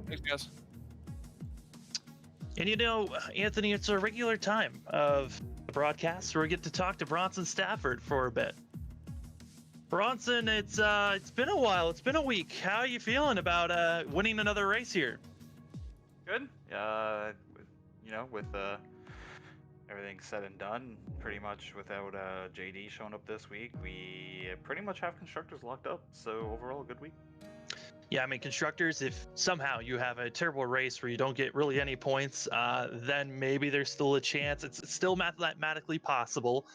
Thanks, guys. And you know, Anthony, it's a regular time of the broadcast where we get to talk to Bronson Stafford for a bit. Bronson, it's been a while. It's been a week. How are you feeling about winning another race here? Good. You know, with everything said and done, pretty much without JD showing up this week, we pretty much have constructors locked up. So overall, a good week. Yeah, I mean, constructors, if somehow you have a terrible race where you don't get really any points, then maybe there's still a chance. It's still mathematically possible.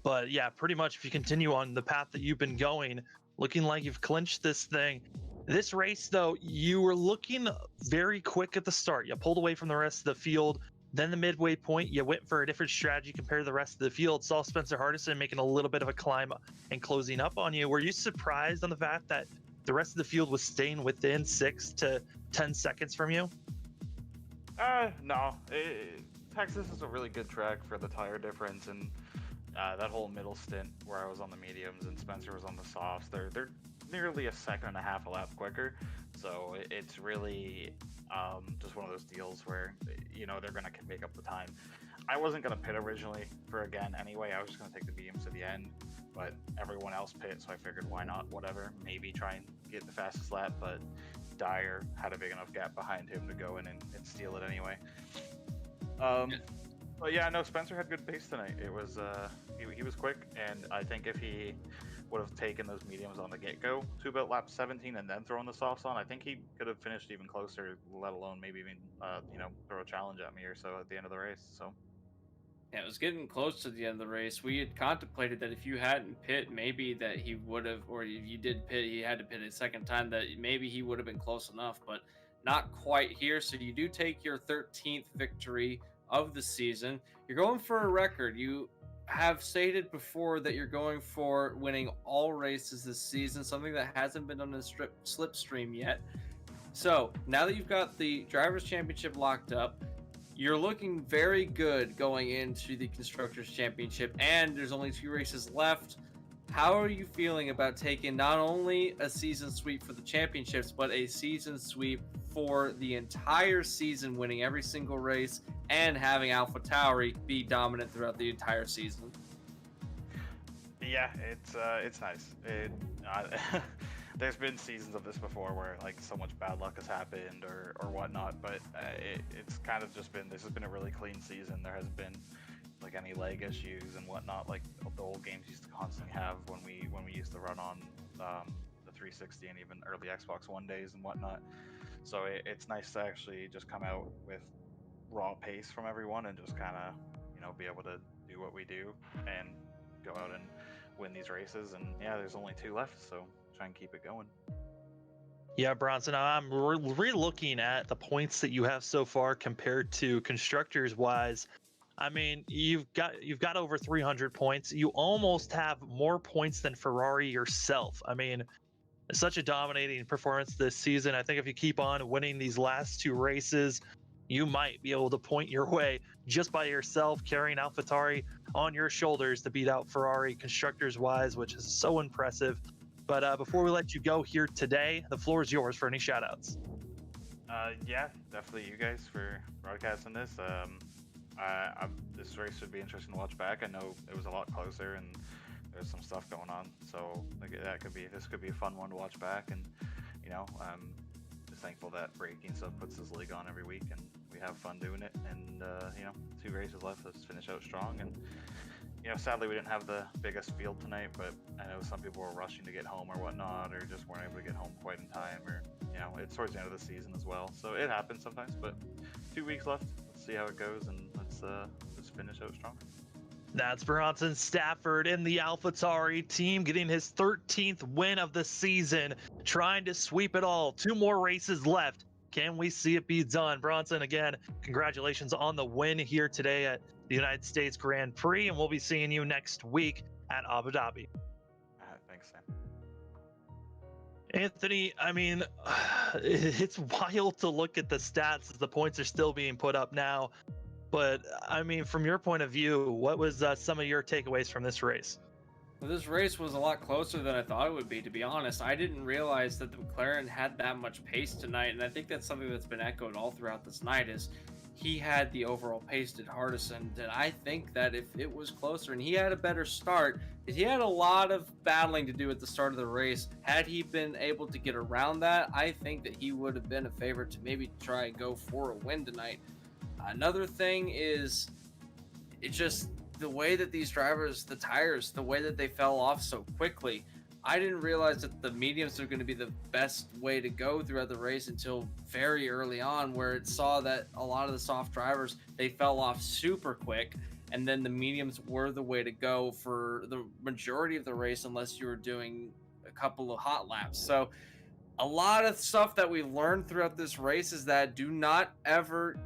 But yeah, pretty much if you continue on the path that you've been going, looking like you've clinched this thing. This race, though, you were looking very quick at the start. You pulled away from the rest of the field. Then the midway point, you went for a different strategy compared to the rest of the field. Saw Spencer Hardison making a little bit of a climb and closing up on you. Were you surprised on the fact that the rest of the field was staying within 6 to 10 seconds from you? No. Texas is a really good track for the tire difference, and that whole middle stint where I was on the mediums and Spencer was on the softs, they're nearly a second and a half a lap quicker. So it's really just one of those deals where, you know, they're going to make up the time. I wasn't going to pit originally for again anyway. I was just going to take the mediums to the end, but everyone else pit, so I figured why not, whatever, maybe try and get the fastest lap, but Dyer had a big enough gap behind him to go in and steal it anyway. But yeah, no, Spencer had good pace tonight. It was he was quick, and I think if he would have taken those mediums on the get-go to about lap 17 and then thrown the softs on, I think he could have finished even closer, let alone maybe even you know, throw a challenge at me or so at the end of the race. So yeah, it was getting close to the end of the race. We had contemplated that if you hadn't pit, maybe that he would have, or if you did pit, he had to pit a second time, that maybe he would have been close enough, but not quite here. So you do take your 13th victory of the season. You're going for a record. You have stated before that you're going for winning all races this season, something that hasn't been done in Slipstream yet. So now that you've got the Drivers' Championship locked up, you're looking very good going into the Constructors' Championship, and there's only 2 races left. How are you feeling about taking not only a season sweep for the championships, but a season sweep for the entire season, winning every single race and having AlphaTauri be dominant throughout the entire season? yeah, it's nice. There's been seasons of this before where like so much bad luck has happened or whatnot, but it's kind of just been, this has been a really clean season. There hasn't been like any leg issues and whatnot like the old games used to constantly have when we used to run on the 360 and even early Xbox One days and whatnot. So it's nice to actually just come out with raw pace from everyone and just kind of, you know, be able to do what we do and go out and win these races. And yeah, there's only 2 left, so try and keep it going. Yeah, Bronson, I'm re-looking at the points that you have so far compared to constructors wise. I mean, you've got over 300 points. You almost have more points than Ferrari yourself. I mean, it's such a dominating performance this season. I think if you keep on winning these last 2 races, you might be able to point your way just by yourself, carrying AlphaTauri on your shoulders to beat out Ferrari constructors wise, which is so impressive. But before we let you go here today, the floor is yours for any shout outs. Yeah, definitely you guys for broadcasting this. This race should be interesting to watch back. I know it was a lot closer and there's some stuff going on, so this could be a fun one to watch back. And you know, just thankful that Breaking Stuff puts this league on every week and we have fun doing it. And you know, 2 races left, let's finish out strong. And sadly we didn't have the biggest field tonight, but I know some people were rushing to get home or whatnot, or just weren't able to get home quite in time, or it's towards the end of the season as well. So it happens sometimes, but 2 weeks left. Let's see how it goes, and let's finish out strong. That's Bronson Stafford in the AlphaTauri team getting his 13th win of the season, trying to sweep it all. 2 more races left. Can we see it be done? Bronson, again, congratulations on the win here today at the United States Grand Prix, and we'll be seeing you next week at Abu Dhabi. Thanks, Sam. Anthony, I mean, it's wild to look at the stats as the points are still being put up now. But, I mean, from your point of view, what was some of your takeaways from this race? Well, this race was a lot closer than I thought it would be, to be honest. I didn't realize that the McLaren had that much pace tonight, and I think that's something that's been echoed all throughout this night is he had the overall pace at Hardison, and I think that if it was closer and he had a better start, he had a lot of battling to do at the start of the race. Had he been able to get around that, I think that he would have been a favorite to maybe try and go for a win tonight. Another thing is it's just the way that these drivers, the tires, the way that they fell off so quickly. I didn't realize that the mediums are going to be the best way to go throughout the race until very early on, where it saw that a lot of the soft drivers, they fell off super quick, and then the mediums were the way to go for the majority of the race unless you were doing a couple of hot laps. So a lot of stuff that we learned throughout this race is that do not ever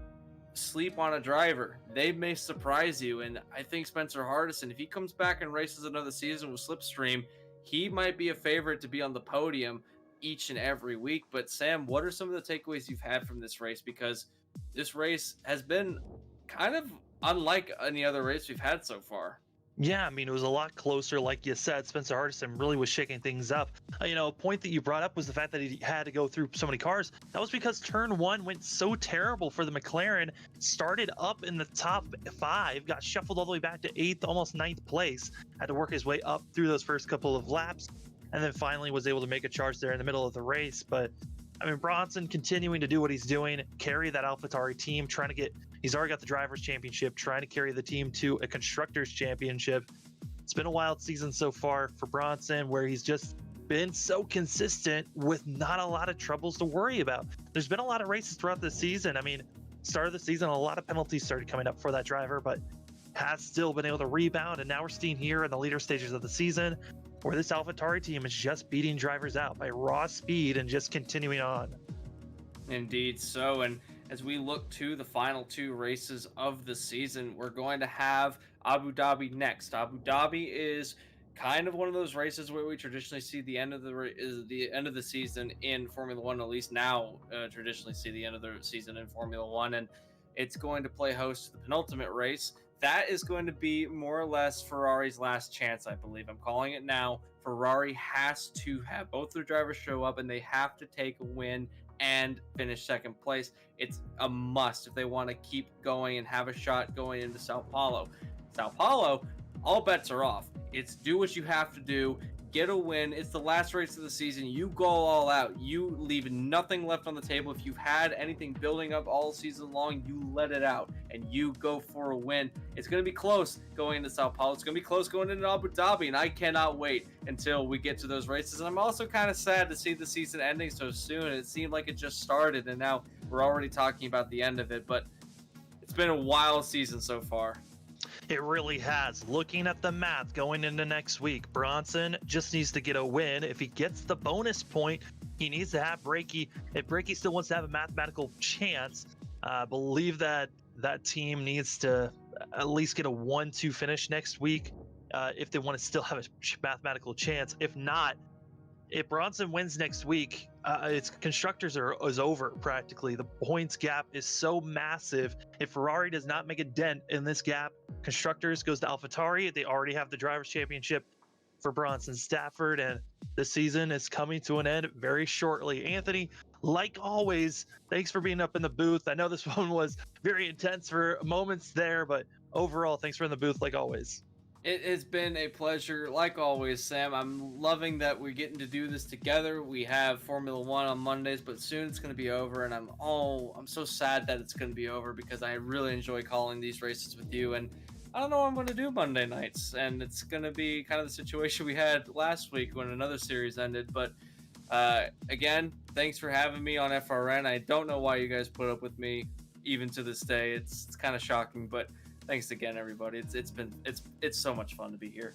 sleep on a driver. They may surprise you, and I think Spencer Hardison, if he comes back and races another season with Slipstream, he might be a favorite to be on the podium each and every week. But Sam, what are some of the takeaways you've had from this race? Because this race has been kind of unlike any other race we've had so far. Yeah, I mean, it was a lot closer. Like you said, Spencer Hardison really was shaking things up. A point that you brought up was the fact that he had to go through so many cars. That was because turn 1 went so terrible for the McLaren. Started up in the top 5, got shuffled all the way back to 8th, almost 9th place. Had to work his way up through those first couple of laps, and then finally was able to make a charge there in the middle of the race. But I mean, Bronson continuing to do what he's doing, carry that AlphaTauri team, he's already got the Drivers' Championship, trying to carry the team to a Constructors' Championship. It's been a wild season so far for Bronson, where he's just been so consistent with not a lot of troubles to worry about. There's been a lot of races throughout the season. I mean, start of the season, a lot of penalties started coming up for that driver, but has still been able to rebound. And now we're seeing here in the later stages of the season where this AlphaTauri team is just beating drivers out by raw speed and just continuing on. Indeed so. And as we look to the final 2 races of the season, we're going to have Abu Dhabi next. Abu Dhabi is kind of one of those races where we traditionally see the end of the season in Formula One. At least now, traditionally see the end of the season in Formula One, and it's going to play host to the penultimate race. That is going to be more or less Ferrari's last chance, I believe. I'm calling it now. Ferrari has to have both their drivers show up, and they have to take a win and finish second place. It's a must if they want to keep going and have a shot going into Sao Paulo. Sao Paulo, all bets are off. It's do what you have to do, get a win. It's the last race of the season. You go all out. You leave nothing left on the table. If you've had anything building up all season long, you let it out and you go for a win. It's going to be close going into Sao Paulo. It's going to be close going into Abu Dhabi, and I cannot wait until we get to those races. And I'm also kind of sad to see the season ending so soon. It seemed like it just started, and now we're already talking about the end of it. But it's been a wild season so far. It really has. Looking at the math going into next week, Bronson just needs to get a win. If he gets the bonus point, he needs to have Brakey. If Brakey still wants to have a mathematical chance, I believe that that team needs to at least get a 1-2 finish next week if they want to still have a mathematical chance. If not, if Bronson wins next week, its constructors is over practically. The points gap is so massive. If Ferrari does not make a dent in this gap, constructors goes to AlphaTauri. They already have the Drivers' Championship for Bronson Stafford, and the season is coming to an end very shortly. Anthony, like always, thanks for being up in the booth. I know this one was very intense for moments there, but overall, thanks for in the booth like always. It has been a pleasure, like always, Sam. I'm loving that we're getting to do this together. We have Formula One on Mondays, but soon it's going to be over, and I'm so sad that it's going to be over because I really enjoy calling these races with you. And I don't know what I'm going to do Monday nights, and it's going to be kind of the situation we had last week when another series ended. But again, thanks for having me on FRN. I don't know why you guys put up with me even to this day. It's kind of shocking, but thanks again, everybody. It's so much fun to be here.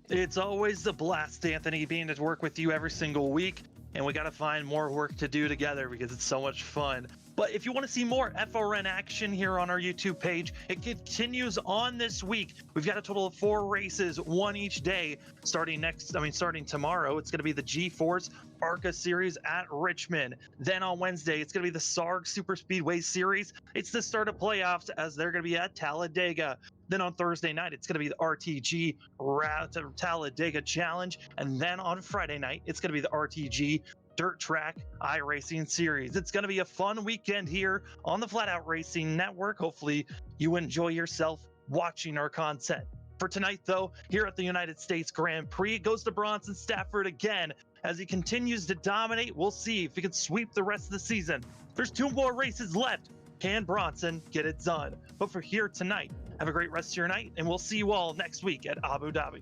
It's always a blast, Anthony, being to work with you every single week, and we got to find more work to do together because it's so much fun. But if you want to see more FRN action here on our YouTube page, it continues on this week. We've got a total of 4 races, one each day, starting tomorrow. It's going to be the G-Force ARCA Series at Richmond. Then on Wednesday, it's going to be the SARG Super Speedway Series. It's the start of playoffs as they're going to be at Talladega. Then on Thursday night, it's going to be the RTG Talladega Challenge. And then on Friday night, it's going to be the RTG Dirt Track iRacing Series. It's going to be a fun weekend here on the Flatout Racing Network. Hopefully you enjoy yourself watching our content. For tonight, though, here at the United States Grand Prix, it goes to Bronson Stafford again as he continues to dominate. We'll see if he can sweep the rest of the season. There's 2 more races left. Can Bronson get it done? But for here tonight, have a great rest of your night, and we'll see you all next week at Abu Dhabi.